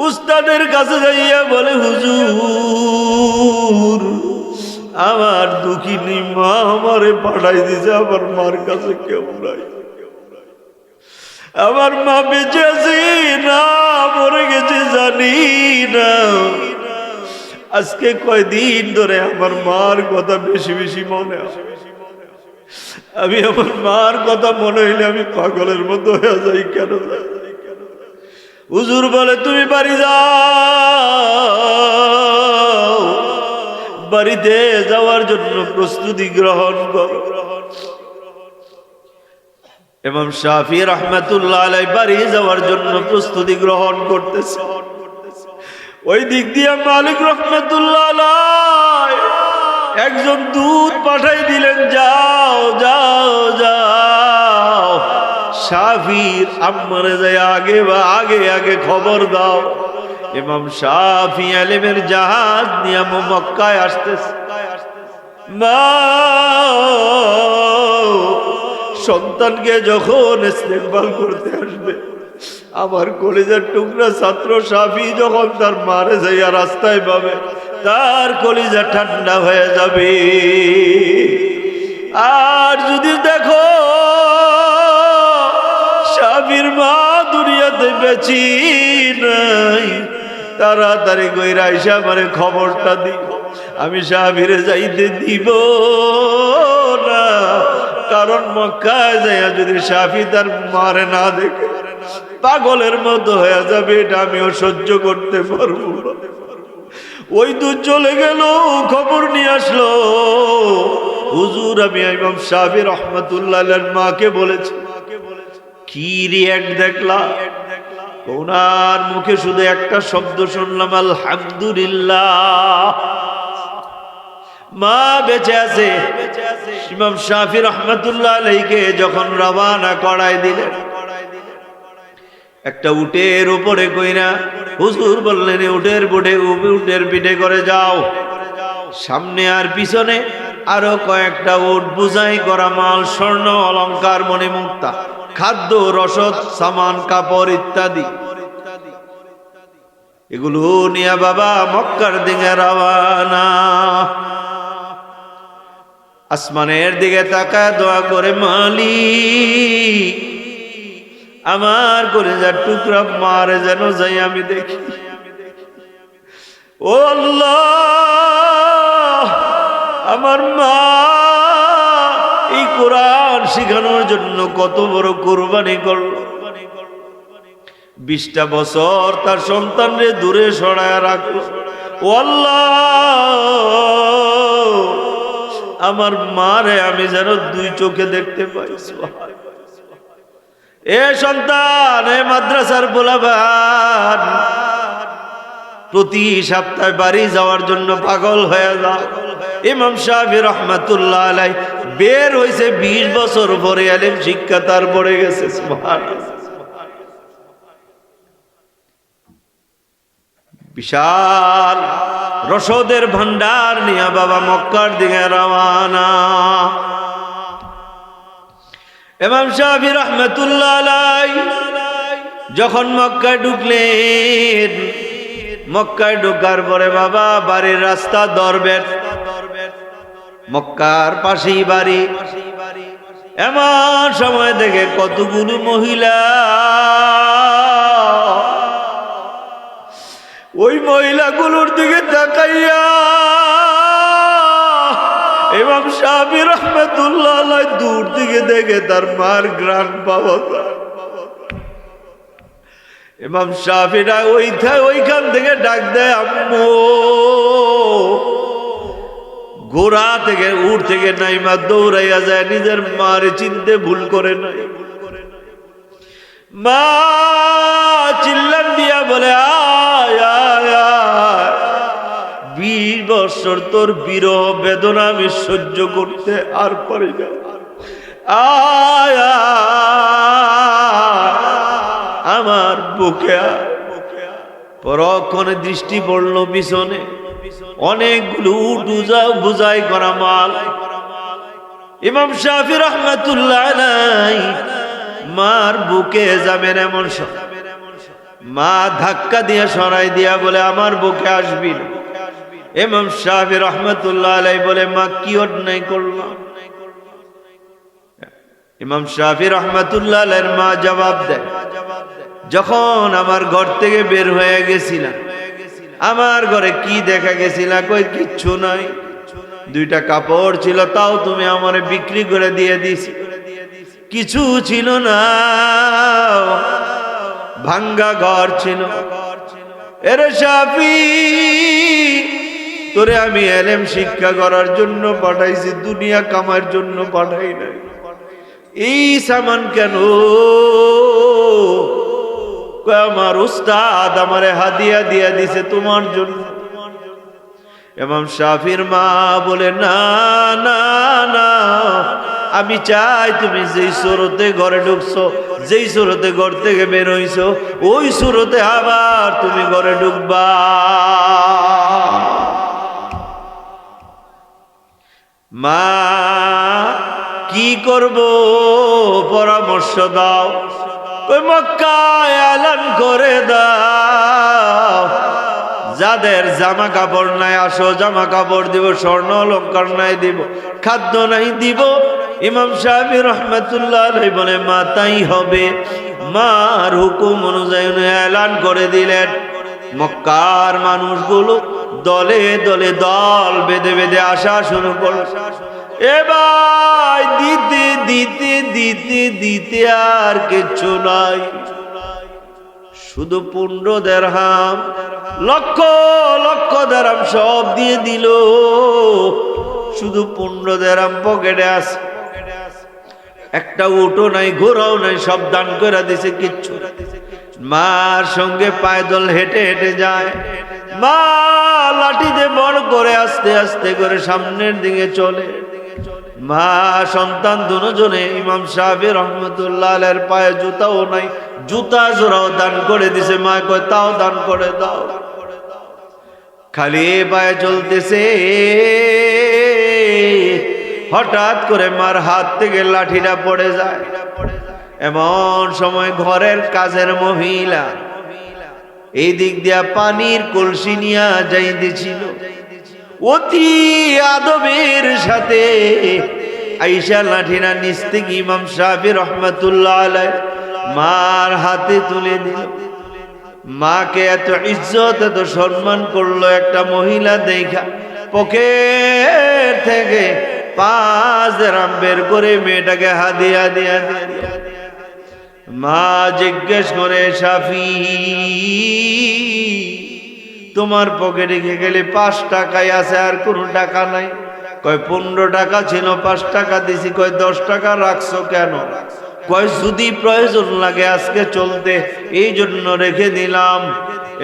উস্তাদের কাছে যাইয়া বলে, হুজুর আমার দুঃখিনী মা আমারে পাঠাই দিছে, আমার মার কাছে কেউ নাই। আমার মা বেঁচে আছে না মরে গেছে জানি না। আজকে কয়দিন ধরে আমার মার কথা বেশি বেশি মনে হয়। আমি আমার মার কথা মনে হইলে আমি পাগলের মতো হয়ে যাই। কেন? হুজুর বলে, তুমি বাড়ি যাও, বাড়িতে যাওয়ার জন্য প্রস্তুতি গ্রহণ করো। ইমাম শাফি রাহমাতুল্লাহ আলাইহি বাড়ি যাওয়ার জন্য প্রস্তুতি গ্রহণ করতেছে। ওই দিক দিয়ে মালিক রাহমাতুল্লাহ আলাইহি একজন দূত পাঠাই দিলেন, যাও যাও যাও শাফির আম্মারে যায় আগে বা আগে আগে খবর দাও। ইমাম শাফি ইলমের জাহাজ নিয়ে মক্কায় আসতেছে। মা সন্তানকে যখন ইস্তেকবাল করতে আসবে, আমার কলিজার টুকরা ছাত্র শাফি যখন তার মারে যাইয়া রাস্তায় পাবে, তার কলিজা ঠান্ডা হয়ে যাবে। আর যদি দেখো শাফির মা দুনিয়াতে বেঁচে নাই, তাড়াতাড়ি কইরা আইসা আমারে খবরটা দিও, আমি শাফিরে যাইতে দিব না। কারণ মক্কায় যাইয়া যদি শাফি তার মারে না দেখে পাগলের মতো হয়ে যাবে, এটা আমিও সহ্য করতে পারবো না। ওই দূর চলে গেল, খবর নিয়ে আসলো, হুজুর আমি ইমাম শাফি রাহমাতুল্লাহ আলাইহির মাকে বলেছি। কি রিয়াক্ট দেখলা? ওনার মুখে শুধু একটা শব্দ শুনলাম, আলহামদুলিল্লাহ। মা বেঁচে আছে। ইমাম শাফি রাহমাতুল্লাহ আলাইহিকে যখন রওনা করাই দিলেন, একটা উটের উপরে কইরা হুজুর বললেন, উটের পিঠে করে যাও। সামনে আর পিছনে আরো কয়েকটা উট বুঝাই করা মাল, স্বর্ণ অলংকার মণিমুক্তা, খাদ্য রসদ সামান কাপড় ইত্যাদি, এগুলো নিয়ে বাবা মক্কার দিকে রওনা। আসমানের দিকে তাকায় দোয়া করে, মালিক আমার কলিজার টুকরা মারে যেন যাই আমি দেখি। ও আল্লাহ, আমার মা এই কোরআন শিখানোর জন্য কত বড় কোরবানি করলো। 20টা বছর তার সন্তানরে দূরে সরায় রাখলো। ও আল্লাহ, আমার মারে আমি যেন 2 চোখে দেখতে পাই। এ সন্তান, এ মাদ্রাসার পোলাপান, প্রতি সপ্তাহে বাড়ি যাওয়ার জন্য পাগল হয়ে যাও। ইমাম শাফি রাহমাতুল্লাহ আলাইহি বের হইছে 20 বছর পরে, ইলম শিক্ষা তার পড়ে গেছে। সুবহানাল্লাহ। বিশাল রসদের ভান্ডার নিয়ে বাবা মক্কার দিকে রওনা। ইমাম শাফি রাহমাতুল্লাহ আলাইহি যখন মক্কায় ঢুকলেন, মক্কায় ঢোকার পরে বাবা বাড়ির রাস্তা দরবেশ, মক্কার পাশেই বাড়ি। এমন সময় দেখে কতগুলো মহিলা, ওই মহিলাগুলোর দিকে তাকাইয়া ইমাম শাফি রাহমাতুল্লাহ আলাইহি দূর দিকে দেখে তার মার গ্রান পাওয়া যায়। ইমাম শাফিরা ওইখান থেকে ডাক দেয়, আম্মু। ঘোড়া থেকে উঠ থেকে নাইমা দৌড়াইয়া যায়, নিজের মার চিনতে ভুল করে নাই। মা চিল্লান দিয়া বলে, আয় আয় আয়, 20 বছর তোর বিরহ বেদনা আমি সহ্য করতে আর পারি না। আয় আমার বুকে। পরক্ষণে দৃষ্টি পড়ল পিছনে, অনেকগুলো উট বুঝাই করা মাল। ইমাম শাফি রাহমাতুল্লাহ আলাইহি মার বুকে যাবেন এমন সময় মা ধাক্কা দিয়ে সরাই দিয়া বলে, আমার বুকে আসবি না। ইমাম শাফি রাহমাতুল্লাহ আলাইহি বলে, মা কি অন্যায় করলাম? ইমাম শাফি রাহমাতুল্লাহ আলাইহির মা জবাব দেয়, যখন আমার ঘর থেকে বের হয়ে গেছিলাম, আমার ঘরে কি দেখা গেছিলা? কই কিচ্ছু নাই, 2টা কাপড় ছিল, তাও তুমি আমারে বিক্রি করে দিয়ে দিছি। কিছু ছিল না, ভাঙ্গা ঘর ছিল। এরে শাফি, তোরে আমি ইলম শিক্ষা করার জন্য পাঠাইছি, দুনিয়া কামার জন্য পাঠাই নাই। এই সামান কেন? আমার উস্তাদ আমারে হাদিয়া দিয়া দিছে তোমার জন্য। ইমাম শাফির মা বলে, না না না, আমি চাই তুমি যেই সুরতে ঘরে ঢুকছো, যেই সুরতে ঘর থেকে বের হইছো, ওই সুরতে আবার তুমি ঘরে ঢুকবা। মা কি করব পরামর্শ দাও। ওই মক্কায় এলান করে দাও, যাদের জামা কাপড় নাই আসো, জামা কাপড় দিব, স্বর্ণ অলংকার নাই দিব, খাদ্য নাই দিব। ইমাম শাফি রহমাতুল্লাহ আলাইহি বলে, মা তাই হবে। মার হুকুম অনুযায়ী এলান করে দিলেন। মক্কার মানুষগুলো দলে দলে দল বেঁধে বেঁধে আসা শুরু করল। এবার দিতে দিতে দিতে দিতে আর কিচ্ছু নাই, শুধু 15 দিরহাম, লক্ষ লক্ষ দিরহাম সব দিয়ে দিল, শুধু 15 দিরহাম পকেটে আছে। একটা উটও নাই, ঘোড়াও নাই, সব দান করে দিছে, কিচ্ছু। মার সঙ্গে পায়দল হেঁটে হেঁটে যায়। মা লাঠিতে বড় করে আস্তে আস্তে করে সামনের দিকে চলে। মা সন্তান দুজনে ইমাম শাফি রহমাতুল্লাহ আলাইহির পায়ে জুতাও নাই, জুতা জোড়াও দান করে দিছে। মা কয়, তাও দান করে দাও। খালি পায়ে চলতেছে, হঠাৎ করে মার হাত থেকে লাঠিটা পড়ে যায়। এমন সময় ঘরের কাজের মহিলা এই দিক দিয়া পানির কলসি নিয়া যাইতেছিল। অতি আদবের সাথে আইসা লাঠিনা নিচ থেকে ইমাম শাফি রহমাতুল্লাহ আলাইহি মার হাতে তুলে দিল। মাকে এত ইজ্জত এত সম্মান করলো একটা মহিলা দেখা, পকেট থেকে 5 দিরহাম বের করে মেয়েটাকে হাদিয়া দিয়া দিল। মা জিজ্ঞেস করে, শাফি তোমার পকেটে গেলে 5 টাকাই আছে, আর কোনো টাকা নাই? কয় 15 টাকা ছিল, 5 টাকা দিছি। কয় 10 টাকা রাখছো কেন? কয় যদি প্রয়োজন লাগে আজকে চলতে, এই জন্য রেখে দিলাম।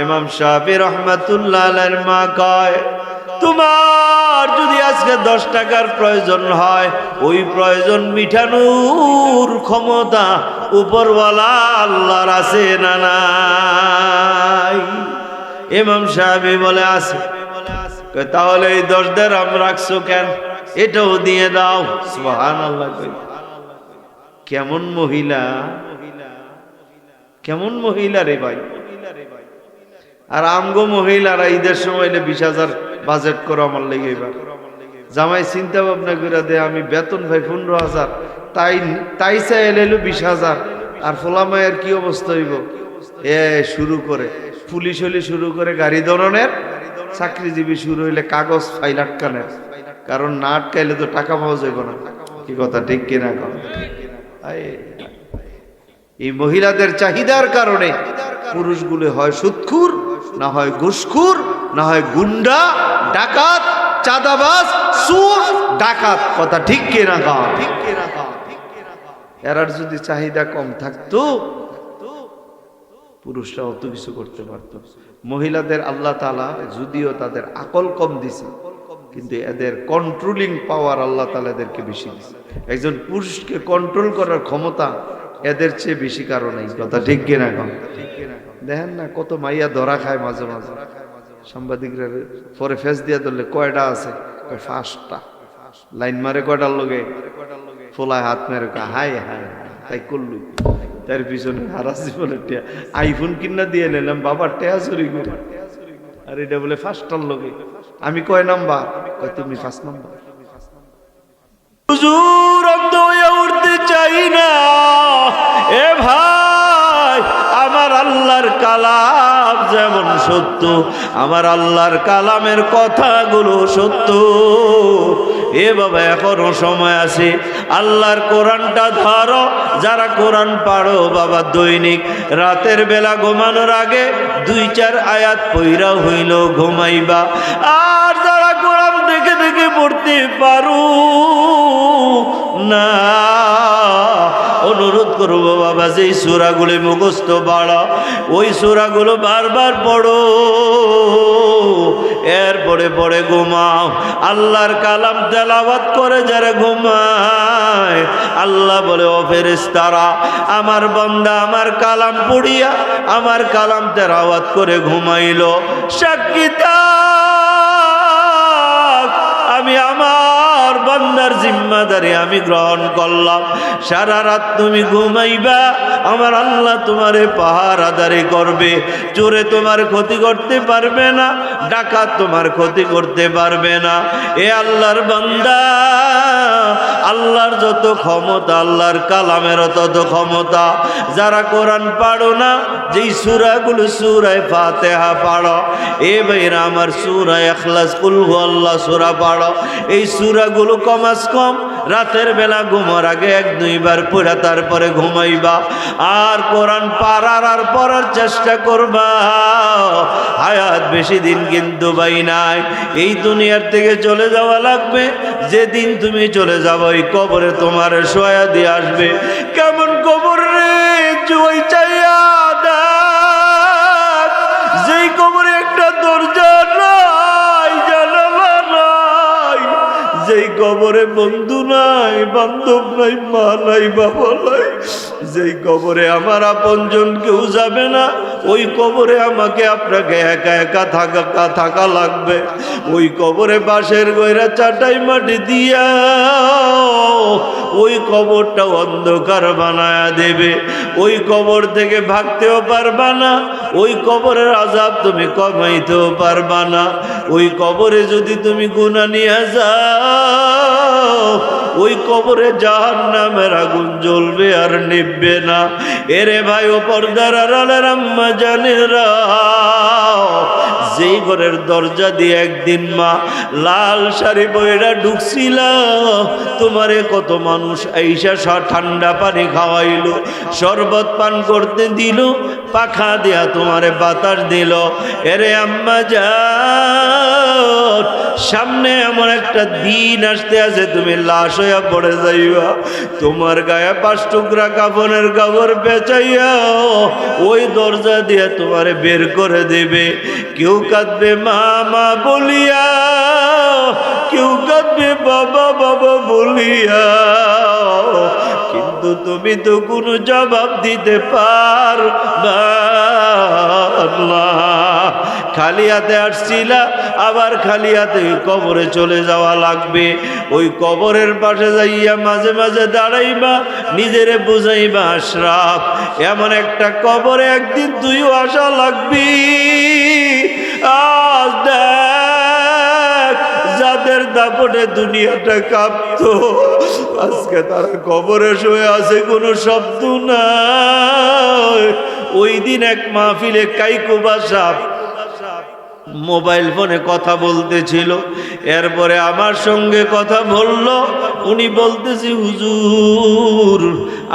ইমাম শাফি রহমাতুল্লাহ আলাইহির মা কয়, তোমার যদি আজকে 10 টাকার প্রয়োজন হয়, ওই প্রয়োজন মিটানোর ক্ষমতা উপরওয়ালা আল্লাহর আছে না নাই? ইমাম শাফি বলে, আছে। তাহলে এই 10 দিরহাম রাখছো কেন? এটাও দিয়ে দাও। সুবহানাল্লাহ। কেমন মহিলা, কেমন মহিলা রে ভাই। আর আমগো মহিলারা ঈদের সময় 20,000 বাজেট করো আমার লেগে। এবার জামাই চিন্তা ভাবনা করে দে, আমি বেতন ভাই 15,000, তাই চাই এলো 20,000। আর ফোলামায়ের কি অবস্থা হইব? শুরু করে পুলিশ হইলে শুরু করে, গাড়ি ধরনের চাকরিজীবী শুরু হইলে কাগজ ফাইল আটকানের। কারণ না আটকাইলে তো টাকা পাওয়া যাবে না। কি কথা ঠিক কিনা? এই মহিলাদের চাহিদার কারণে পুরুষগুলো হয় সুদখোর, না হয় ঘুষখোর, না হয় গুন্ডা, ডাকাত, চাঁদাবাজ, চোর, ডাকাত। কথা ঠিক কিনা? এরার যদি চাহিদা কম থাকতো, পুরুষরা অত কিছু করতে পারত। মহিলাদের আল্লাহ তাআলা যদিও তাদের আকল কম দিছে, কিন্তু এদের কন্ট্রোলিং পাওয়ার আল্লাহ তাআলা এদেরকে বেশি দিছে। একজন পুরুষকে কন্ট্রোল করার ক্ষমতা এদের চেয়ে বেশি কারো নেই। কথা ঠিক কিনা? দেখেন না কত মাইয়া ধরা খায় মাঝে মাঝে। সাংবাদিকরা পরে ফেস দিয়ে ধরলে, কয়টা আছে? 5টা। লাইন মারে কয়টার লগে? ফোলায় হাত মেরে, হাই হাই তাই করলু। তার পিছনে হারা জীবনের টেয়া, আইফোন কিনা দিয়ে নিলাম বাবার টেয়া চুরি করে। আর এটা বলে 5টার লগে। আমি কয় নাম্বার? কয় তুমি 5 নাম্বার। হুজুর অন্ধ হয়ে উঠতে চাই না। এ ভাই, আমার আল্লাহর কালাম যেমন সত্য, আমার আল্লাহর কালামের কথাগুলো সত্য। এ বাবা, এখনো সময় আছে। আল্লাহর কোরআনটা ধরো। যারা কোরআন পারো বাবা, দৈনিক রাতের বেলা ঘুমানোর আগে 2-4 আয়াত পইরা হইল ঘুমাইবা। আর যারা কোরআন দেখে দেখে থেকে পড়তে পারো না। অনুরোধ করবো বাবা, যেই সূরাগুলো মুখস্থ বাড়া ওই সূরাগুলো বারবার পড়ো, এরপরে পরে ঘুমাও। আল্লাহর কালাম তেলাওয়াত করে যারা ঘুমায়, আল্লাহ বলে ও ফেরেশতারা, আমার বান্দা আমার কালাম পড়িয়া আমার কালাম তেলাওয়াত করে ঘুমাইলো, সাক্ষী থাক আমি আমার বান্দার জিম্মাদারি আমি গ্রহণ করলাম। সারা রাত তুমি ঘুমাইবা, আমার আল্লাহ তোমারে পাহারাদারি করবে। চোরে তোমার ক্ষতি করতে পারবে না, ডাকাত তোমার ক্ষতি করতে পারবে না। এ আল্লাহর বান্দা, আল্লাহর যত ক্ষমতা আল্লাহর কালামেরও তত ক্ষমতা। যারা কোরআন পাড়ো না, যেই সূরাগুলো সূরায়ে ফাতিহা পাড়ো, এ ভাইরা আমার সূরা ইখলাস কুল হুয়াল্লাহ সূরা পাড়ো। এই সূরাগুলো কমাস কম রাতের বেলা ঘুমার আগে 1-2 বার পড়া তারপরে ঘুমাইবা। আর কোরআন পারার আর পড়ার চেষ্টা করবা। হায়াত বেশি দিন কিন্তু ভাই নাই, এই দুনিয়ার থেকে চলে যাওয়া লাগবে। যেদিন তুমি চলে যাবো ওই কবরে তোমার শোয়া দিয়ে আসবে। কেমন কবর রে, জুই চাইয়া দেখ, যেই কবরে একটা দরজা নাই, জানালা নাই, যেই কবরে বন্ধু নাই, বান্ধব নাই, মা নাই, বাবা নাই, যেই কবরে আমার আপনজন কেউ যাবে না, ওই কবরে আমাকে আপনাকে একা একা থাকা লাগবে। ওই কবরে বাঁশের গয়রা চাটাই মাটি দিয়া ওই কবরটা অন্ধকার বানায়া দেবে। ওই কবর থেকে ভাগতেও পারবা না, ওই কবরের আযাব তুমি কমাইতেও পারবা না। ওই কবরে যদি তুমি গুনাহ নিয়ে যাও, ওই কবরে জাহান্নামের আগুন জ্বলবে আর নিভবে না। এরে ভাই ও পর্দার আড়ালের আম্মা জানেরা, যেই ঘরের দরজা দিয়ে একদিন মা লাল শাড়ি বইরা ঢুকছিল, তোমারে কত মানুষ আইসা ঠান্ডা পানি খাওয়াইলো, শরবত পান করতে দিল, পাখা দিয়া তোমারে বাতাস দিল। এরে আম্মা জান, সামনে এমন একটা দিন আসতে আছে তুমি লাশ হইয়া পড়ে যাইবা। তোমার গায়ে 5 টুকরা কাফনের কাপড় বেচাইয়া ওই দরজা দিয়ে তোমারে বের করে দেবে। কেউ কাঁদবে মা মা বলিয়া, কেউ কাঁদবে বাবা বাবা বলিয়া, কিন্তু তুমি তো কোনো জবাব দিতে পারবা না। খালি হাতে আসছিলা, আবার খালি হাতে কবরে চলে যাওয়া লাগবে। ওই কবরের পাশে যাইয়া মাঝে মাঝে দাঁড়াইবা, নিজেরে বুঝাইবা আশরাফ, এমন একটা কবরে একদিন তুইও আসা লাগবি। আজ দেখ, যাদের দাপটে দুনিয়াটা কাঁপতো, আজকে তারা কবরে শুয়ে আছে, কোনো শব্দ নাই। ওই দিন এক মাহফিলে কাইকুবা সাহেব মোবাইল ফোনে কথা বলতেছিল, এরপরে আমার সঙ্গে কথা বলল। উনি বলতেছি, হুজুর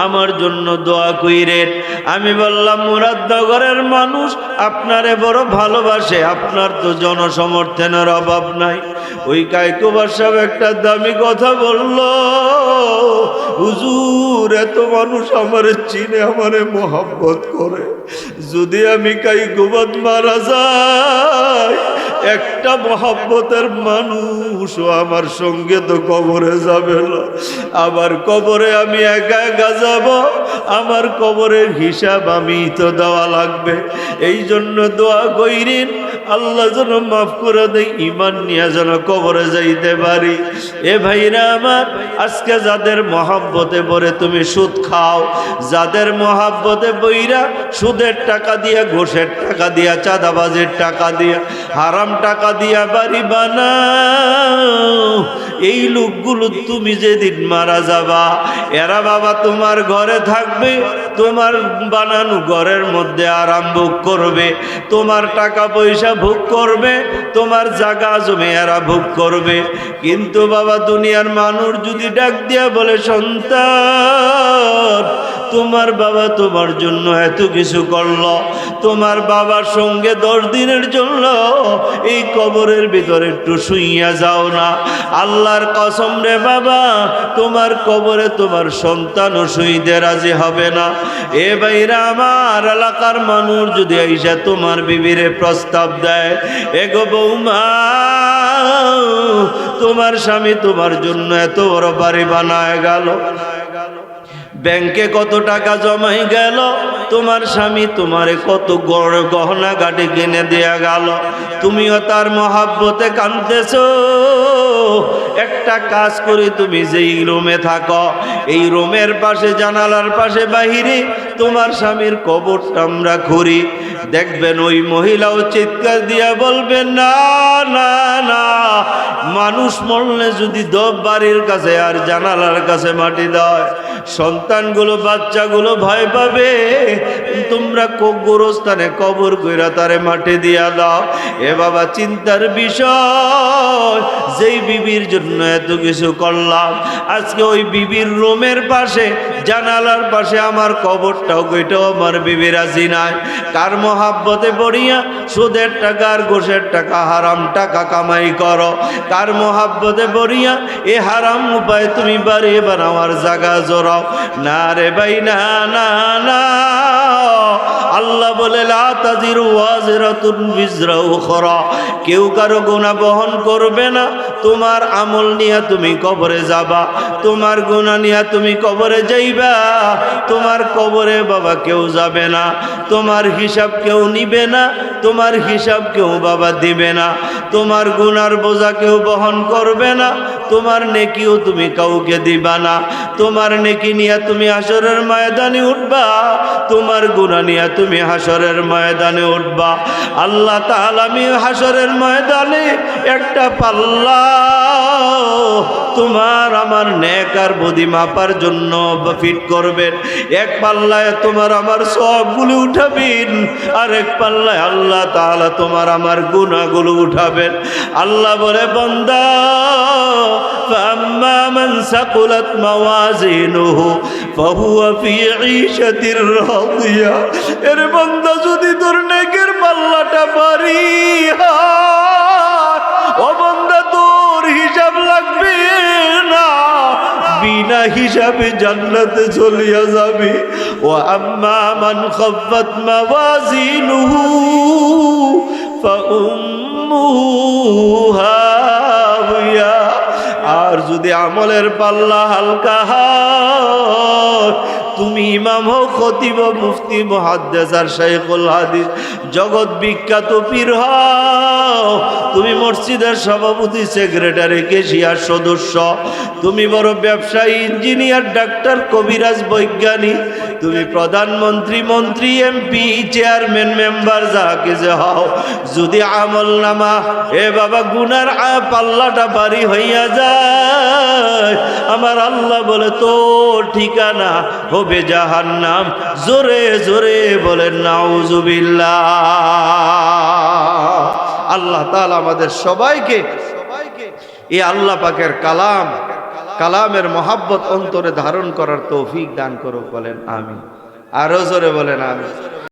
আমার জন্য দোয়া কইরেন। আমি বললাম, মুরাদনগরের মানুষ আপনারে বড় ভালোবাসে, আপনার তো জনসমর্থনের অভাব নাই। ওই কাইকুবা সাহেব একটা দামি কথা বলল, হুজুর এত মানুষ আমারে চিনে, আমারে মোহাব্বত করে, যদি আমি কাইকুবাত মারা যাই, একটা মোহাব্বতের মানুষও আমার সঙ্গে তো কবরে যাবে না। আবার কবরে আমি একা একা যাব, আমার কবরের হিসাব আমি তো দেওয়া লাগবে। এই জন্য দোয়া কইরেন, আল্লাহ যেন মাফ করে দেয়, ইমান নিয়ে যেন কবরে যাইতে পারি। এ ভাইরা আমার, আজকে যাদের মহাব্বতে পড়ে তুমি সুদ খাও, যাদের মহাব্বতে বইরা সুদের টাকা দিয়া, ঘোষের টাকা দিয়া, চাঁদাবাজের টাকা দিয়া, হারাম টাকা দিয়া বাড়ি বানাও, এই লোকগুলো তুমি যেদিন মারা যাবা, এরা বাবা তোমার ঘরে থাকবে, তোমার বানানো ঘরের মধ্যে আরাম ভোগ করবে, তোমার টাকা পয়সা ভোগ করবে, তোমার জায়গা জমি এরা ভোগ করবে। কিন্তু বাবা দুনিয়ার মানুষ যদি ডাক দিয়া বলে, সন্তান তোমার বাবা তোমার জন্য এত কিছু করলো, তোমার বাবার সঙ্গে 10 দিনের জন্য এই কবরের ভিতরে একটু শুইয়া যাও না। আল্লাহর কসম রে বাবা, তোমার কবরে তোমার সন্তানও শুইতে রাজি হবে না। এ ভাইরা, আমার এলাকার মানুষ যদি আইসা তোমার বিবিরে প্রস্তাব দেয়, এগো বৌমা, তোমার স্বামী তোমার জন্য এত বড় বাড়ি বানায় গেল, ব্যাংকে কত টাকা জমাই গেল, তোমার স্বামী তোমারে কত গহনা গাড়ি কিনে দেয়া গেল, তুমিও তার মহাব্বতে কাঁদতেছো। একটা কাজ করে, তুমি যেই রুমে থাকো, এই রুমের পাশে জানালার পাশে বাহিরে তোমার স্বামীর কবরটা আমরা খুঁড়ি, দেখবেন ওই মহিলাও চিৎকার দিয়া বলবেন, না না না, মানুষ মরলে যদি বাড়ির কাছে আর জানালার কাছে মাটি দেয়, সন্তানগুলো বাচ্চাগুলো ভয় পাবে, তোমরা গোরস্থানে কবর কইরা তারে মাটি দিয়া দাও। এ বাবা, চিন্তার বিষয়, যেই বিবির জন্য এত কিছু করলাম, আজকে ওই বিবির রুমের পাশে জানালার পাশে আমার কবরটাও কইটাও আমার বিবি রাজি নাই। কার মহাব্বতে পড়িয়া সুদের টাকা আর ঘোষের টাকা হারাম টাকা কামাই করো, কার মহাব্বতে পড়িয়া এ হারাম উপায় তুমি বাড়িয়ে বানাওয়ার জায়গা জোরাও। না রে ভাই, না না না, আল্লাহ বলে লা তাজিরু ওয়াজিরাতুন বিজরা উখরা, কেউ কারো গুনাহ বহন করবে না। তোমার আমল নিয়ে তুমি কবরে যাবা, তোমার গুনাহ নিয়ে তুমি কবরে যাইবা, তোমার কবরে বাবা কেউ যাবে না, তোমার হিসাব কেউ নিবে না, তোমার হিসাব কেউ বাবা দিবে না, তোমার গুনার বোঝা কেউ বহন করবে না, তোমার নেকিও তুমি কাউকে দিবা না। তোমার নেকি নিয়ে তুমি হাসরের ময়দানে উঠবা, তোমার গুনাহ নিয়ে তুমি হাসরের ময়দানে উঠবা। আল্লাহ তাআলা আমি হাসরের ময়দানে একটা পাল্লা তোমার আমার নেক আর বদি মাপার জন্য ফিট করবেন। এক পাল্লায় তোমার আমার সবগুলো উঠাবেন, আর এক পাল্লায় আল্লাহ তাআলা তোমার আমার গুনাহগুলো উঠাবেন। আল্লাহ বলে, বান্দা, ফাম্মা মান সাকুলাত মাওয়াজিনুহু ফাহুয়া ফি ঈশাতির রাদিয়া। এর বান্দা, যদি তোর নেকের পাল্লাটা ভারী হয়, ও বান্দা, তোর হিসাব লাগবে না, বিনা হিসাবে জান্নাতে চলিয়া যাবে। ওয়া আম্মা মান খাফফাত মাওয়াজিনুহু ফাউম্মুহু হাওিয়া। আর যদি আমলের পাল্লা হালকা হয়, তুমি ইমাম হও, খতিব, মুফতি, মুহাদ্দিস আর শাইখুল হাদিস, জগৎ বিখ্যাত পীর হও, তুমি মসজিদের সভাপতি, সেক্রেটারি, কেশিয়ার সদস্য, তুমি বড় ব্যবসায়ী, ইঞ্জিনিয়ার, ডাক্তার, কবিরাজ, বৈজ্ঞানিক, তুমি প্রধানমন্ত্রী, মন্ত্রী, এমপি, চেয়ারম্যান, মেম্বার, যা কিছু হও, যদি আমল নামা এ বাবা গুনার পাল্লাটা ভারী হইয়া যায়, আমার আল্লাহ বলে তোর ঠিকানা হবে জাহান্নাম। জোরে জোরে বলেন নাউজুবিল্লাহ। আল্লাহ তাআলা আমাদের সবাইকে এই আল্লাহ পাকের কালামের মহাব্বত অন্তরে ধারণ করার তৌফিক দান করুক। বলেন আমিন। আরো জোরে বলেন আমিন।